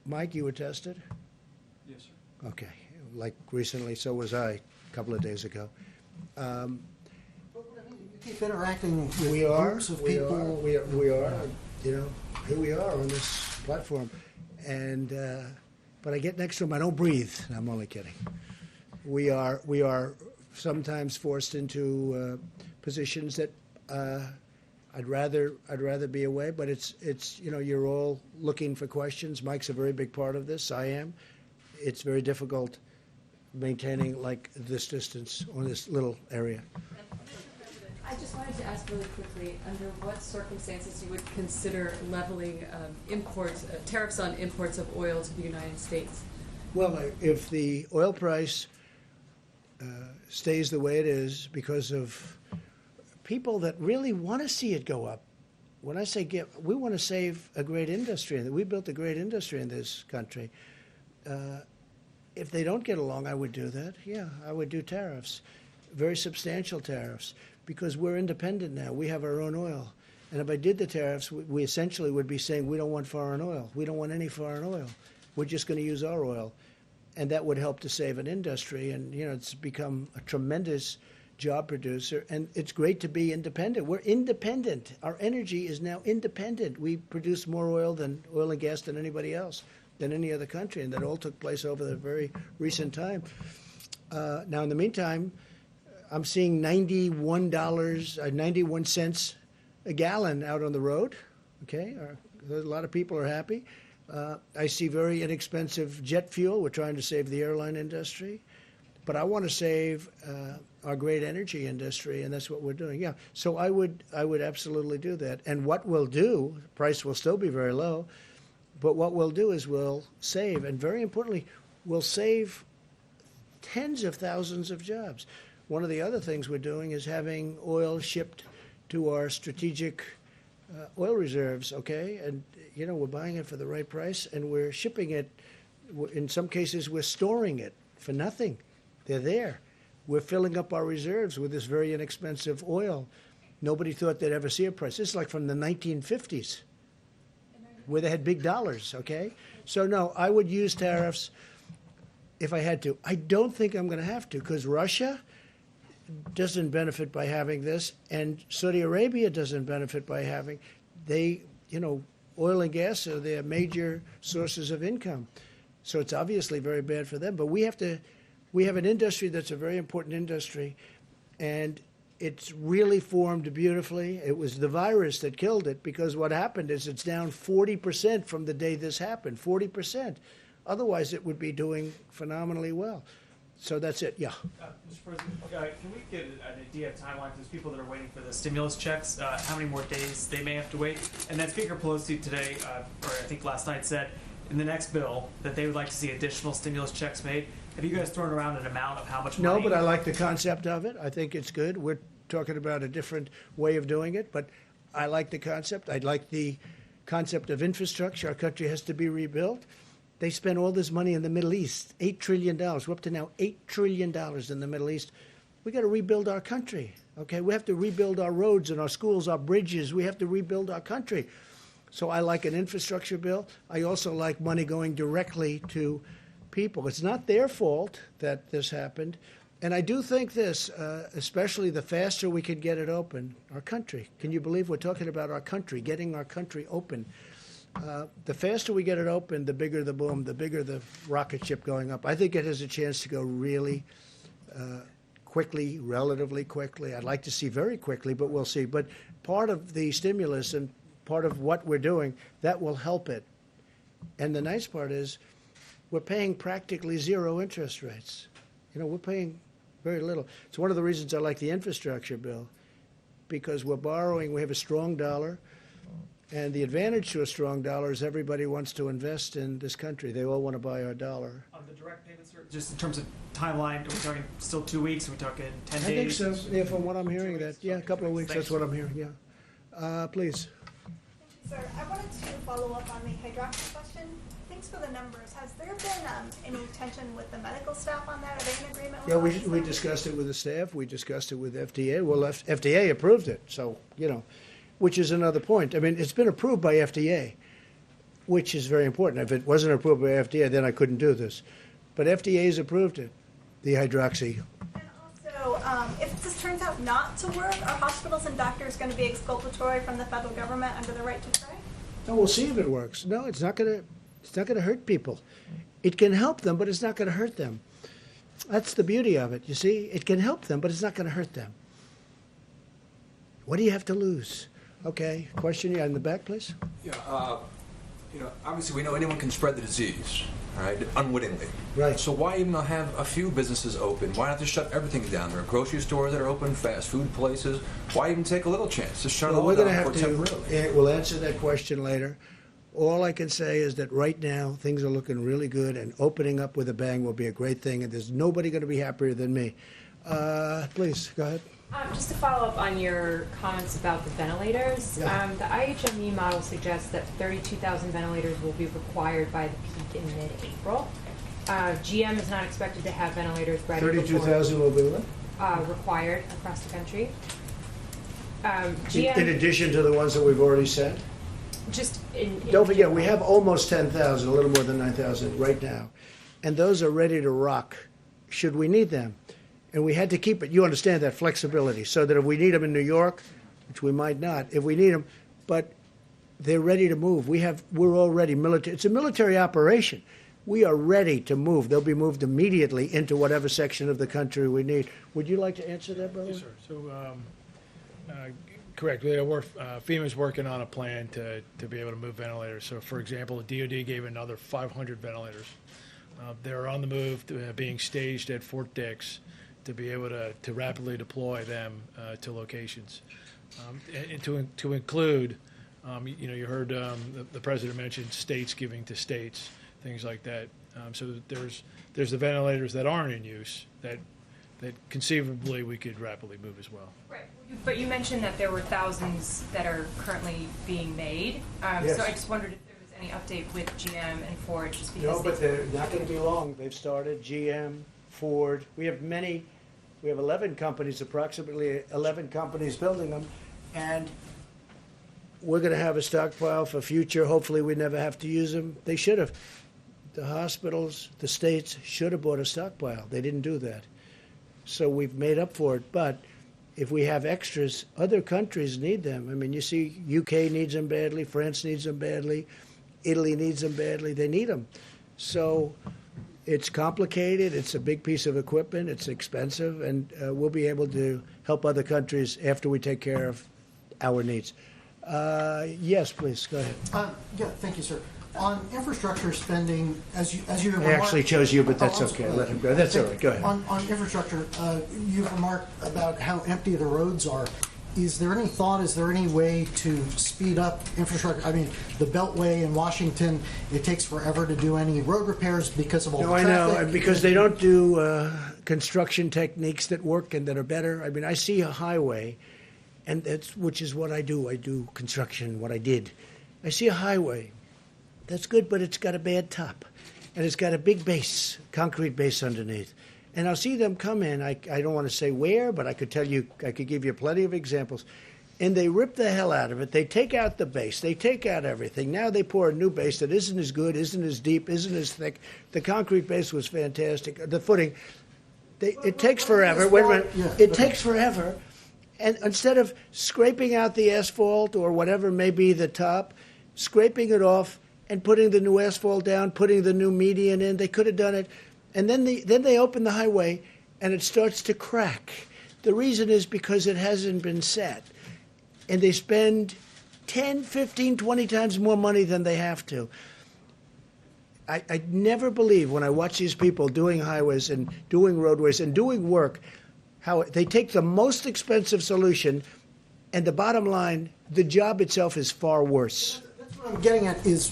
Mike, you were tested? Yes, sir. Okay, like recently, so was I a couple of days ago. You keep interacting with We are, groups of we people. are, we are, here we are on this platform. And, but I get next to him, I don't breathe. I'm only kidding. We are sometimes forced into positions that I'd rather be away, but it's you're all looking for questions. Mike's a very big part of this. I am. It's very difficult maintaining like this distance on this little area. I just wanted to ask really quickly, under what circumstances you would consider leveling tariffs on imports of oil to the United States? Well, if the oil price stays the way it is because of people that really want to see it go up. When I say we want to save a great industry. We built a great industry in this country. If they don't get along, I would do that. Yeah, I would do tariffs, very substantial tariffs. because we're independent now. We have our own oil. And if I did the tariffs, we essentially would be saying we don't want foreign oil. We don't want any foreign oil. We're just going to use our oil. And that would help to save an industry. And, you know, it's become a tremendous job producer. And it's great to be independent. We're independent. Our energy is now independent. We produce more oil and gas than anybody else, than any other country. And that all took place over the very recent time. Now, in the meantime, I'm seeing $91 cents a gallon out on the road. Okay, a lot of people are happy. I see very inexpensive jet fuel. We're trying to save the airline industry, but I want to save our great energy industry, and that's what we're doing. Yeah, so I would absolutely do that. And what we'll do, the price will still be very low, but what we'll do is we'll save, and very importantly, we'll save tens of thousands of jobs. One of the other things we're doing is having oil shipped to our strategic oil reserves, okay? And, you know, we're buying it for the right price, and we're shipping it. In some cases, we're storing it for nothing. They're there. We're filling up our reserves with this very inexpensive oil. Nobody thought they'd ever see a price. This is like from the 1950s, where they had big dollars, okay? So, no, I would use tariffs if I had to. I don't think I'm going to have to, because Russia doesn't benefit by having this, and Saudi Arabia doesn't benefit by having. They, you know, oil and gas are their major sources of income. So it's obviously very bad for them. But we have an industry that's a very important industry, and it's really formed beautifully. It was the virus that killed it, because what happened is it's down 40% from the day this happened, 40%. Otherwise, it would be doing phenomenally well. So that's it, yeah. Mr. President, can we get an idea of timeline for those people that are waiting for the stimulus checks, how many more days they may have to wait? And then Speaker Pelosi today, or I think last night, said in the next bill that they would like to see additional stimulus checks made. Have you guys thrown around an amount of how much money? No, but I like the concept of it. I think it's good. We're talking about a different way of doing it, but I like the concept. I like the concept of infrastructure. Our country has to be rebuilt. They spend all this money in the Middle East, $8 trillion. We're up to now $8 trillion in the Middle East. We got to rebuild our country, okay? We have to rebuild our roads and our schools, our bridges. We have to rebuild our country. So I like an infrastructure bill. I also like money going directly to people. It's not their fault that this happened. And I do think this, especially the faster we can get it open, our country. Can you believe we're talking about our country, getting our country open? The faster we get it open, the bigger the boom, the bigger the rocket ship going up. I think it has a chance to go really quickly, relatively quickly. I'd like to see very quickly, but we'll see. But part of the stimulus and part of what we're doing, that will help it. And the nice part is we're paying practically zero interest rates. You know, we're paying very little. It's one of the reasons I like the infrastructure bill, because we're borrowing, we have a strong dollar. And the advantage to a strong dollar is everybody wants to invest in this country. They all want to buy our dollar. On the direct payments, just in terms of timeline, are we talking still 2 weeks? Are we talking 10 days? I think so. Yeah, from what I'm hearing, that a couple of weeks. That's what I'm hearing. Yeah, please. Sir, I wanted to follow up on the hydroxy question. Thanks for the numbers. Has there been any tension with the medical staff on that? Are they in agreement with Yeah, we discussed it with the staff. We discussed it with FDA. Well, FDA approved it, so, you know, which is another point. I mean, it's been approved by FDA, which is very important. If it wasn't approved by FDA, then I couldn't do this. But FDA has approved it, the hydroxy. And also, if this turns out not to work, are hospitals and doctors going to be exculpatory from the federal government under the right to try? No, we'll see if it works. No, it's not going to hurt people. It can help them, but it's not going to hurt them. That's the beauty of it. You see, it can help them, but it's not going to hurt them. What do you have to lose? Okay, question in the back, please. Yeah, you know, obviously we know anyone can spread the disease, right, unwittingly. Right. So why even have a few businesses open? Why not just shut everything down? There are grocery stores that are open, fast food places. Why even take a little chance? Just shut it all down for temporarily. We'll answer that question later. All I can say is that right now things are looking really good, and opening up with a bang will be a great thing, and there's nobody going to be happier than me. Please, go ahead. Just to follow up on your comments about the ventilators, Yeah. The IHME model suggests that 32,000 ventilators will be required by the peak in mid-April. GM is not expected to have ventilators ready 32,000 will be what? required across the country. GM, In addition to the ones that we've already sent? just in Don't forget, we have almost 10,000, a little more than 9,000 right now. And those are ready to rock, should we need them. And we had to keep it, you understand that flexibility, so that if we need them in New York, which we might not, if we need them, but they're ready to move. We're already military, it's a military operation. We are ready to move. They'll be moved immediately into whatever section of the country we need. Would you like to answer that, brother? Yes, sir. So, correct. FEMA's working on a plan to be able to move ventilators. So, for example, the DoD gave another 500 ventilators. They're on the move, being staged at Fort Dix to be able to rapidly deploy them to locations. And to include, you heard the president mention states giving to states, things like that. So there's the ventilators that aren't in use that conceivably we could rapidly move as well. Right. But you mentioned that there were thousands that are currently being made. Yes. So I just wondered if there was any update with GM and Ford, just because. No, but they're not going to be long. They've started, GM, Ford. We have 11 companies, approximately 11 companies building them. And we're going to have a stockpile for future. Hopefully we never have to use them. They should have. The hospitals, the states should have bought a stockpile. They didn't do that. So we've made up for it. But if we have extras, other countries need them. I mean, you see, UK needs them badly, France needs them badly, Italy needs them badly. They need them. So it's complicated. It's a big piece of equipment. It's expensive. And we'll be able to help other countries after we take care of our needs. Yes, please, go ahead. Yeah, thank you, sir. On infrastructure spending, as you have I remarked, actually chose you, but that's I'm okay. sorry. Let him go. That's all right. Go ahead. On infrastructure, you've remarked about how empty the roads are. Is there any thought, is there any way to speed up infrastructure? I mean, the Beltway in Washington, it takes forever to do any road repairs because of all the No, I traffic. know, because they don't do construction techniques that work and that are better. I mean, I see a highway, and which is what I do. I do construction, what I did. I see a highway. That's good, but it's got a bad top. And it's got a big base, concrete base underneath. And I'll see them come in. I don't want to say where, but I could tell you, I could give you plenty of examples. And they rip the hell out of it. They take out the base. They take out everything. Now they pour a new base that isn't as good, isn't as deep, isn't as thick. The concrete base was fantastic. The footing, it takes forever. Wait a minute. It takes forever. And instead of scraping out the asphalt or whatever may be the top, scraping it off and putting the new asphalt down, putting the new median in, they could have done it. And then they open the highway and it starts to crack. The reason is because it hasn't been set. And they spend 10, 15, 20 times more money than they have to. I never believe when I watch these people doing highways and doing roadways and doing work, how they take the most expensive solution, and the bottom line, the job itself is far worse. What I'm getting at is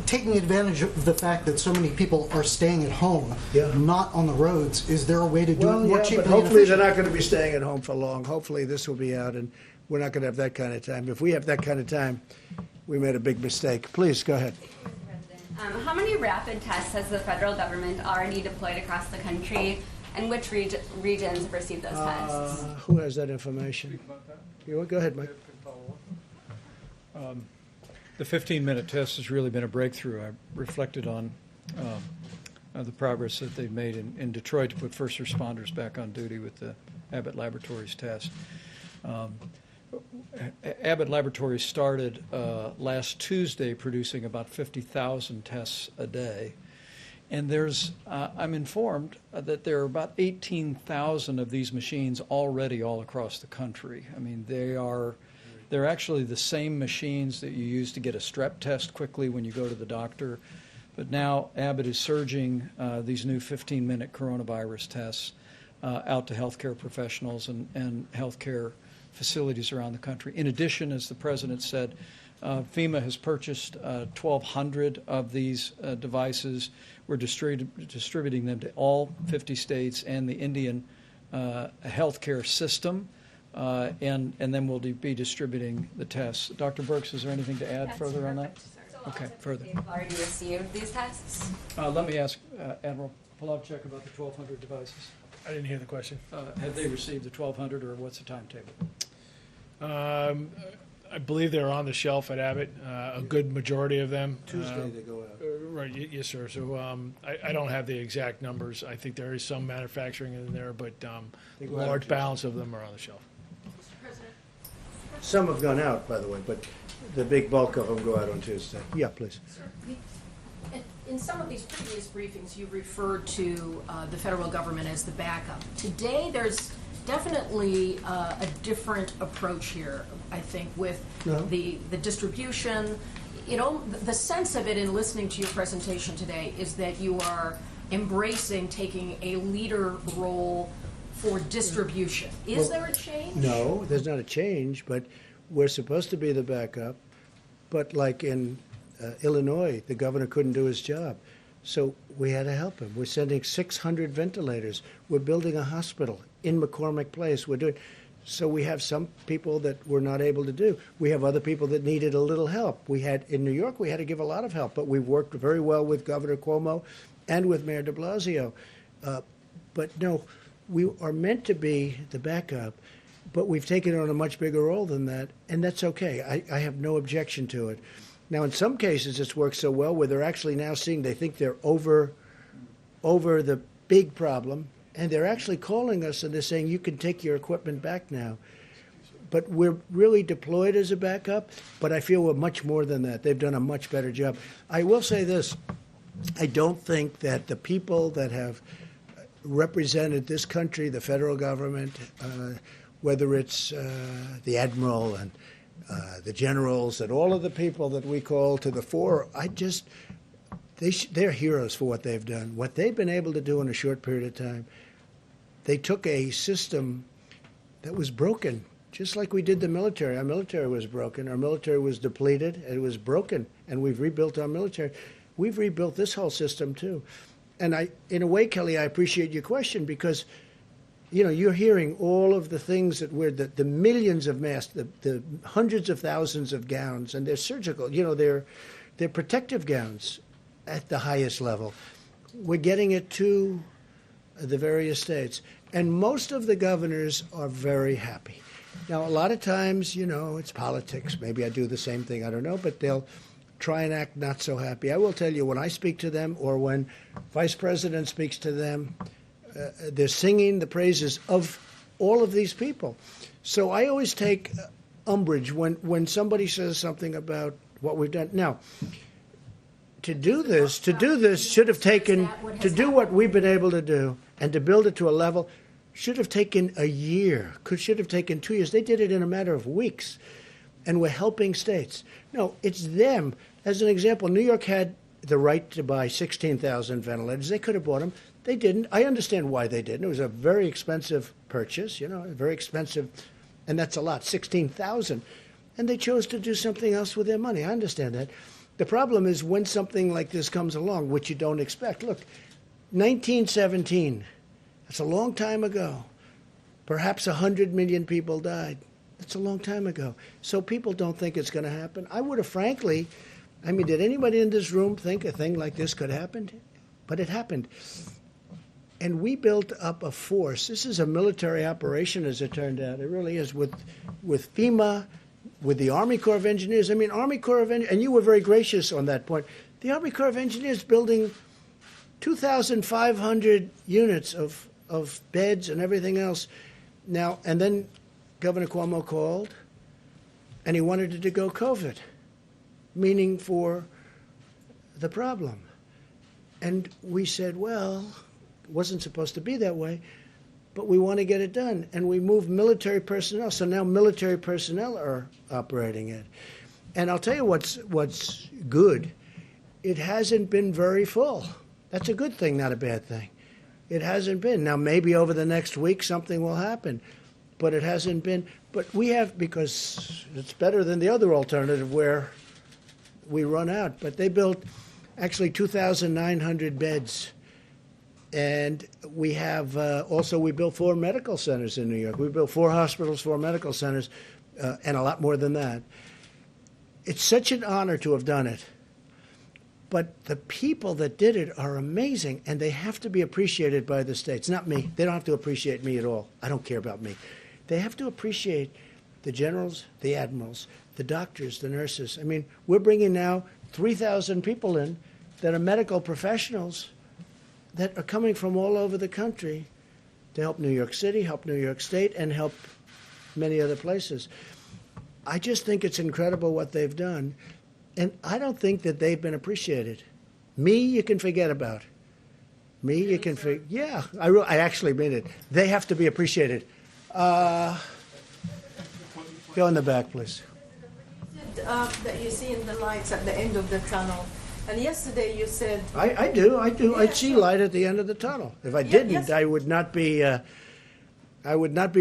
taking advantage of the fact that so many people are staying at home, not on the roads. Is there a way to do it more cheaply? But hopefully they're not going to be staying at home for long. Hopefully this will be out, and we're not going to have that kind of time. If we have that kind of time, we made a big mistake. Please, go ahead. How many rapid tests has the federal government already deployed across the country, and which regions have received those tests? Who has that information? You go ahead, Mike. The 15-minute test has really been a breakthrough. I reflected on the progress that they've made in Detroit to put first responders back on duty with the Abbott Laboratories test. Abbott Laboratories started last Tuesday producing about 50,000 tests a day. And there's, I'm informed that there are about 18,000 of these machines already all across the country. I mean, they're actually the same machines that you use to get a strep test quickly when you go to the doctor. But now Abbott is surging these new 15-minute coronavirus tests out to healthcare professionals and healthcare facilities around the country. In addition, as the president said, FEMA has purchased 1,200 of these devices. We're distributing them to all 50 states and the Indian healthcare system. And then we'll be distributing the tests. Dr. Birx, is there anything to add further on that? Okay, further. They've already received these tests? Let me ask Admiral Polovchek about the 1,200 devices. I didn't hear the question. Have they received the 1,200, or what's the timetable? I believe they're on the shelf at Abbott, a good majority of them. Tuesday they go out. Right, yes, sir. So I don't have the exact numbers. I think there is some manufacturing in there, but They go out large Tuesday. balance of them are on the shelf. Some have gone out, by the way, but the big bulk of them go out on Tuesday. Yeah, please. In some of these previous briefings, you referred to the federal government as the backup. Today, there's definitely a different approach here, I think, with No. the distribution. You know, the sense of it in listening to your presentation today is that you are embracing taking a leader role for distribution. Is Well, there a change? No, there's not a change, but we're supposed to be the backup. But like in Illinois, the governor couldn't do his job. So we had to help him. We're sending 600 ventilators. We're building a hospital in McCormick Place. We're doing. So we have some people that we're not able to do. We have other people that needed a little help. We had in New York, we had to give a lot of help, but we've worked very well with Governor Cuomo and with Mayor de Blasio. But no, we are meant to be the backup, but we've taken on a much bigger role than that, and that's okay. I have no objection to it. Now, in some cases, it's worked so well where they're actually now seeing they think they're over the big problem, and they're actually calling us and they're saying, you can take your equipment back now. But we're really deployed as a backup, but I feel we're much more than that. They've done a much better job. I will say this. I don't think that the people that have represented this country, the federal government, whether it's the admiral and the generals and all of the people that we call to the fore, they're heroes for what they've done. What they've been able to do in a short period of time, they took a system that was broken, just like we did the military. Our military was broken. Our military was depleted. It was broken, and we've rebuilt our military. We've rebuilt this whole system, too. And in a way, Kelly, I appreciate your question because, you know, you're hearing all of the things that the millions of masks, the hundreds of thousands of gowns, and they're surgical, you know, they're protective gowns at the highest level. We're getting it to the various states. And most of the governors are very happy. Now, a lot of times, you know, it's politics. Maybe I do the same thing, I don't know, but they'll try and act not so happy. I will tell you, when I speak to them or when Vice President speaks to them, they're singing the praises of all of these people. So I always take umbrage when somebody says something about what we've done. Now, to do this should have taken, to do what we've been able to do and to build it to a level, should have taken a year, should have taken 2 years. They did it in a matter of weeks, and we're helping states. No, it's them. As an example, New York had the right to buy 16,000 ventilators. They could have bought them. They didn't. I understand why they didn't. It was a very expensive purchase, you know, very expensive, and that's a lot, 16,000. And they chose to do something else with their money. I understand that. The problem is when something like this comes along, which you don't expect. Look, 1917, that's a long time ago. Perhaps 100 million people died. That's a long time ago. So people don't think it's going to happen. I would have, frankly, I mean, did anybody in this room think a thing like this could happen? But it happened. And we built up a force. This is a military operation, as it turned out. It really is, with FEMA, with the Army Corps of Engineers. I mean, Army Corps of Engineers, and you were very gracious on that point. The Army Corps of Engineers building 2,500 units of beds and everything else. Now, and then Governor Cuomo called, and he wanted it to go COVID, meaning for the problem. And we said, well, it wasn't supposed to be that way, but we want to get it done. And we moved military personnel. So now military personnel are operating it. And I'll tell you what's good. It hasn't been very full. That's a good thing, not a bad thing. It hasn't been. Now, maybe over the next week something will happen, but it hasn't been. But we have, because it's better than the other alternative where we run out. But they built actually 2,900 beds. And we have also, we built 4 medical centers in New York. We built 4 hospitals, 4 medical centers, and a lot more than that. It's such an honor to have done it. But the people that did it are amazing, and they have to be appreciated by the states. Not me. They don't have to appreciate me at all. I don't care about me. They have to appreciate the generals, the admirals, the doctors, the nurses. I mean, we're bringing now 3,000 people in that are medical professionals that are coming from all over the country to help New York City, help New York State, and help many other places. I just think it's incredible what they've done, and I don't think that they've been appreciated. Me, you can forget about. Me, you can forget. Yeah, I actually mean it. They have to be appreciated. Go in the back, please. That you see in the lights at the end of the tunnel. And yesterday you said... I do. I see light at the end of the tunnel. If I didn't, I would not be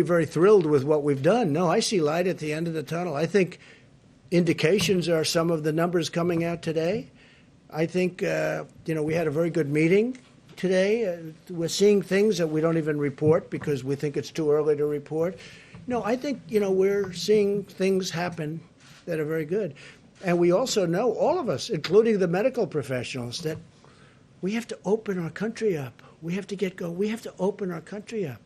very thrilled with what we've done. No, I see light at the end of the tunnel. I think indications are some of the numbers coming out today. I think, we had a very good meeting today. We're seeing things that we don't even report because we think it's too early to report. No, I think, we're seeing things happen that are very good. And we also know, all of us, including the medical professionals, that we have to open our country up. We have to get going. We have to open our country up.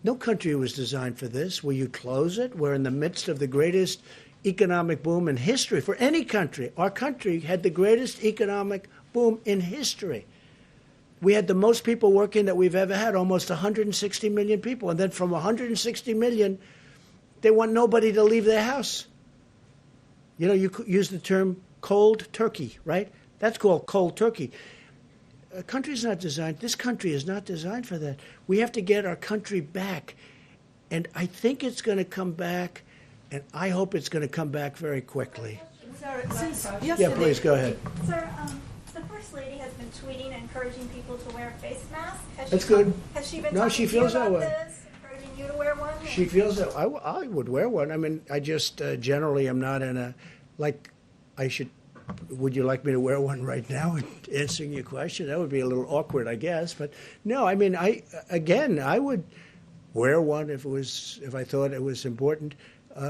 No country was designed for this. Will you close it? We're in the midst of the greatest economic boom in history for any country. Our country had the greatest economic boom in history. We had the most people working that we've ever had, almost 160 million people. And then from 160 million, they want nobody to leave their house. You could use the term cold turkey, right? That's called cold turkey. A country's not designed, this country is not designed for that. We have to get our country back. And I think it's going to come back, and I hope it's going to come back very quickly. Sir, Yeah, please, go ahead. Sir, the First Lady has been tweeting and encouraging people to wear face masks. That's good. Has she been No, talking she to you feels that about way. this, encouraging you to wear one? She feels that I would wear one. I mean, I just generally am not in a, would you like me to wear one right now and answering your question? That would be a little awkward, I guess. But no, I mean, I would wear one if I thought it was important.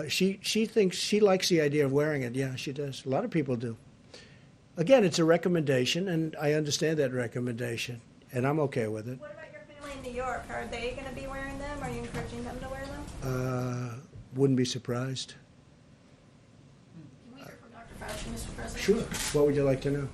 She thinks, she likes the idea of wearing it. Yeah, she does. A lot of people do. Again, it's a recommendation, and I understand that recommendation, and I'm okay with it. What about your family in New York? Are they going to be wearing them? Are you encouraging them to wear them? Wouldn't be surprised. Can we hear from Dr. Fauci, Mr. President? Sure. What would you like to know?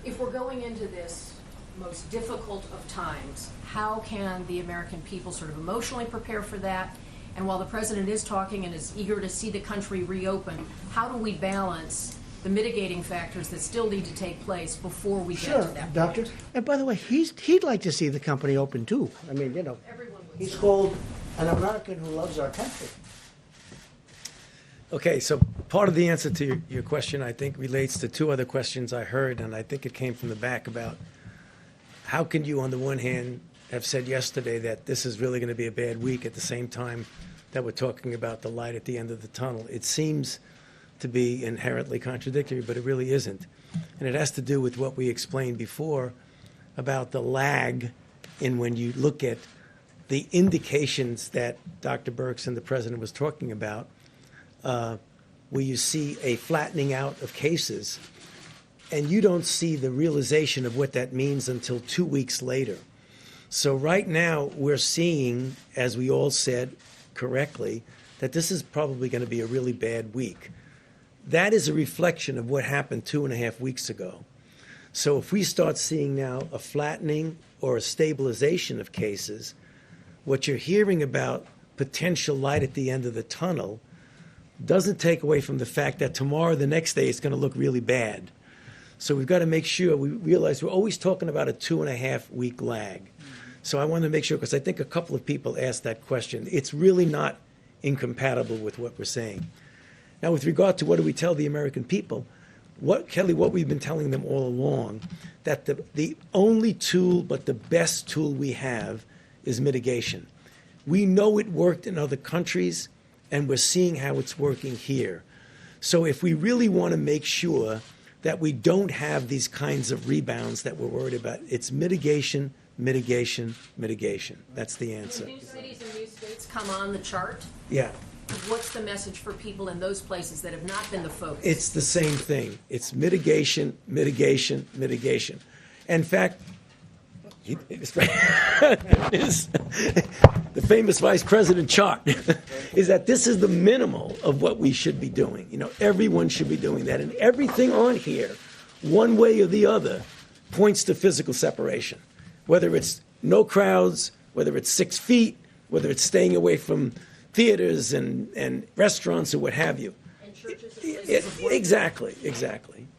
If we're going into this most difficult of times, how can the American people sort of emotionally prepare for that? And while the president is talking and is eager to see the country reopen, how do we balance the mitigating factors that still need to take place before we get to that Doctor. point? And by the way, he'd like to see the company open too. I mean, he's called an American who loves our country. Okay, so part of the answer to your question, I think, relates to two other questions I heard, and I think it came from the back about how can you, on the one hand, have said yesterday that this is really going to be a bad week at the same time that we're talking about the light at the end of the tunnel. It seems to be inherently contradictory, but it really isn't. And it has to do with what we explained before about the lag in when you look at the indications that Dr. Birx and the president was talking about, where you see a flattening out of cases, and you don't see the realization of what that means until 2 weeks later. So right now we're seeing, as we all said correctly, that this is probably going to be a really bad week. That is a reflection of what happened 2.5 weeks ago. So if we start seeing now a flattening or a stabilization of cases, what you're hearing about potential light at the end of the tunnel doesn't take away from the fact that tomorrow, the next day, it's going to look really bad. So we've got to make sure we realize we're always talking about a 2.5 week lag. So I want to make sure, because I think a couple of people asked that question. It's really not incompatible with what we're saying. Now, with regard to what do we tell the American people, Kelly, what we've been telling them all along, that the only tool but the best tool we have is mitigation. We know it worked in other countries, and we're seeing how it's working here. So if we really want to make sure that we don't have these kinds of rebounds that we're worried about, it's mitigation, mitigation, mitigation. That's the answer. When new cities and new states come on the chart, Yeah. what's the message for people in those places that have not been the focus? It's the same thing. It's mitigation, mitigation, mitigation. In fact, the famous vice president chart is that this is the minimal of what we should be doing. You know, everyone should be doing that. And everything on here, one way or the other, points to physical separation. Whether it's no crowds, whether it's 6 feet, whether it's staying away from theaters and restaurants or what have you. And churches Exactly.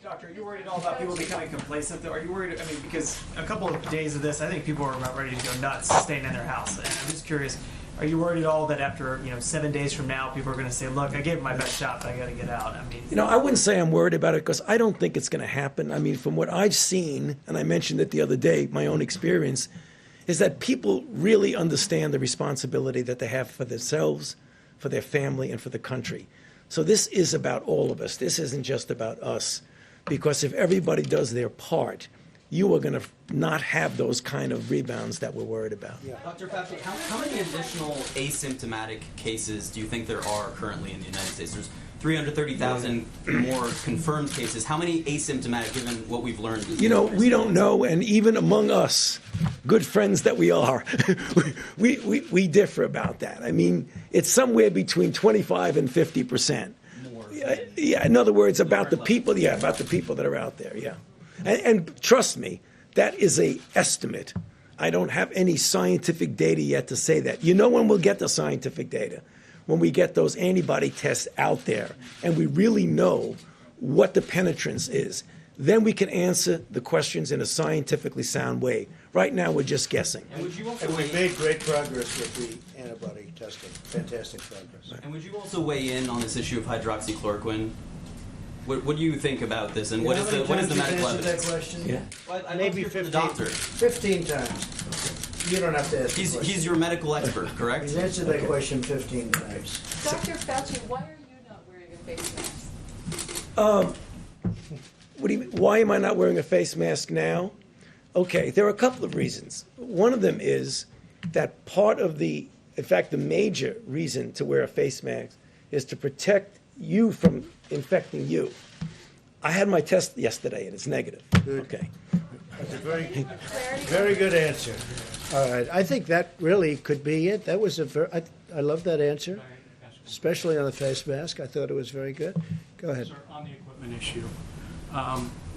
Doctor, are you worried at all about people becoming complacent, though? Are you worried? I mean, because a couple of days of this, I think people are about ready to go nuts staying in their house. And I'm just curious, are you worried at all that after 7 days from now, people are going to say, "Look, I gave it my best shot, but I got to get out"? I mean, I wouldn't say I'm worried about it because I don't think it's going to happen. I mean, from what I've seen, and I mentioned it the other day, my own experience, is that people really understand the responsibility that they have for themselves, for their family, and for the country. So this is about all of us. This isn't just about us. Because if everybody does their part, you are going to not have those kind of rebounds that we're worried about. Dr. Fauci, how many additional asymptomatic cases do you think there are currently in the United States? There's 330,000 more confirmed cases. How many asymptomatic, given what we've learned? We don't know, and even among us, good friends that we are, we differ about that. I mean, it's somewhere between 25 and 50%. Yeah, in other words, about the people that are out there, yeah. And trust me, that is a estimate. I don't have any scientific data yet to say that. You know when we'll get the scientific data? When we get those antibody tests out there and we really know what the penetrance is. Then we can answer the questions in a scientifically sound way. Right now, we're just guessing. And we've made great progress with the antibody testing. Fantastic progress. And would you also weigh in on this issue of hydroxychloroquine? What do you think what is the medical evidence? That question? Yeah. Well, Maybe 15 times. You don't have to ask. He's your medical expert, correct? He's answered that question 15 times. Dr. Fauci, why are you not wearing a face mask? What do you mean? Why am I not wearing a face mask now? Okay, there are a couple of reasons. One of them is that in fact, the major reason to wear a face mask is to protect you from infecting you. I had my test yesterday and it's negative. Good. Okay. That's a very good answer. All right, I think that really could be it. That was I love that answer, especially on the face mask. I thought it was very good. Go ahead. Sir, on the equipment issue,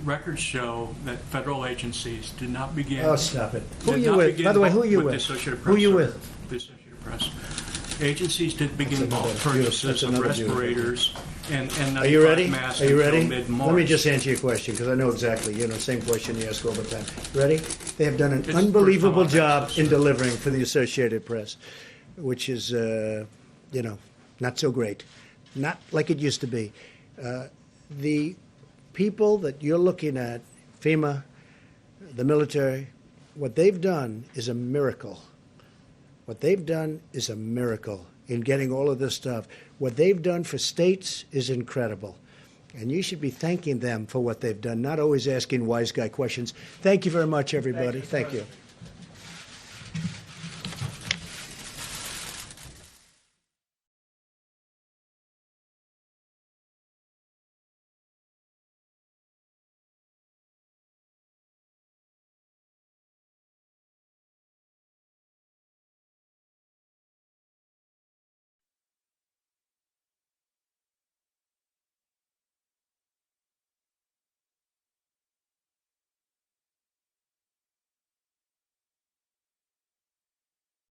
records show that federal agencies did not begin. Oh, stop it. Who are you with? By the way, who are you with? Who are you with? The Associated Press. Agencies didn't begin bulk purchases of respirators and Are you ready? masks Are you until ready? mid-March. Let me just answer your question because I know exactly. Same question you ask all the time. Ready? They have done an It's unbelievable the first time I've job asked in this. delivering for the Associated Press, which is, not so great. Not like it used to be. The people that you're looking at, FEMA, the military, what they've done is a miracle. What they've done is a miracle in getting all of this stuff. What they've done for states is incredible. And you should be thanking them for what they've done, not always asking wise guy questions. Thank you very much, everybody. Thank you.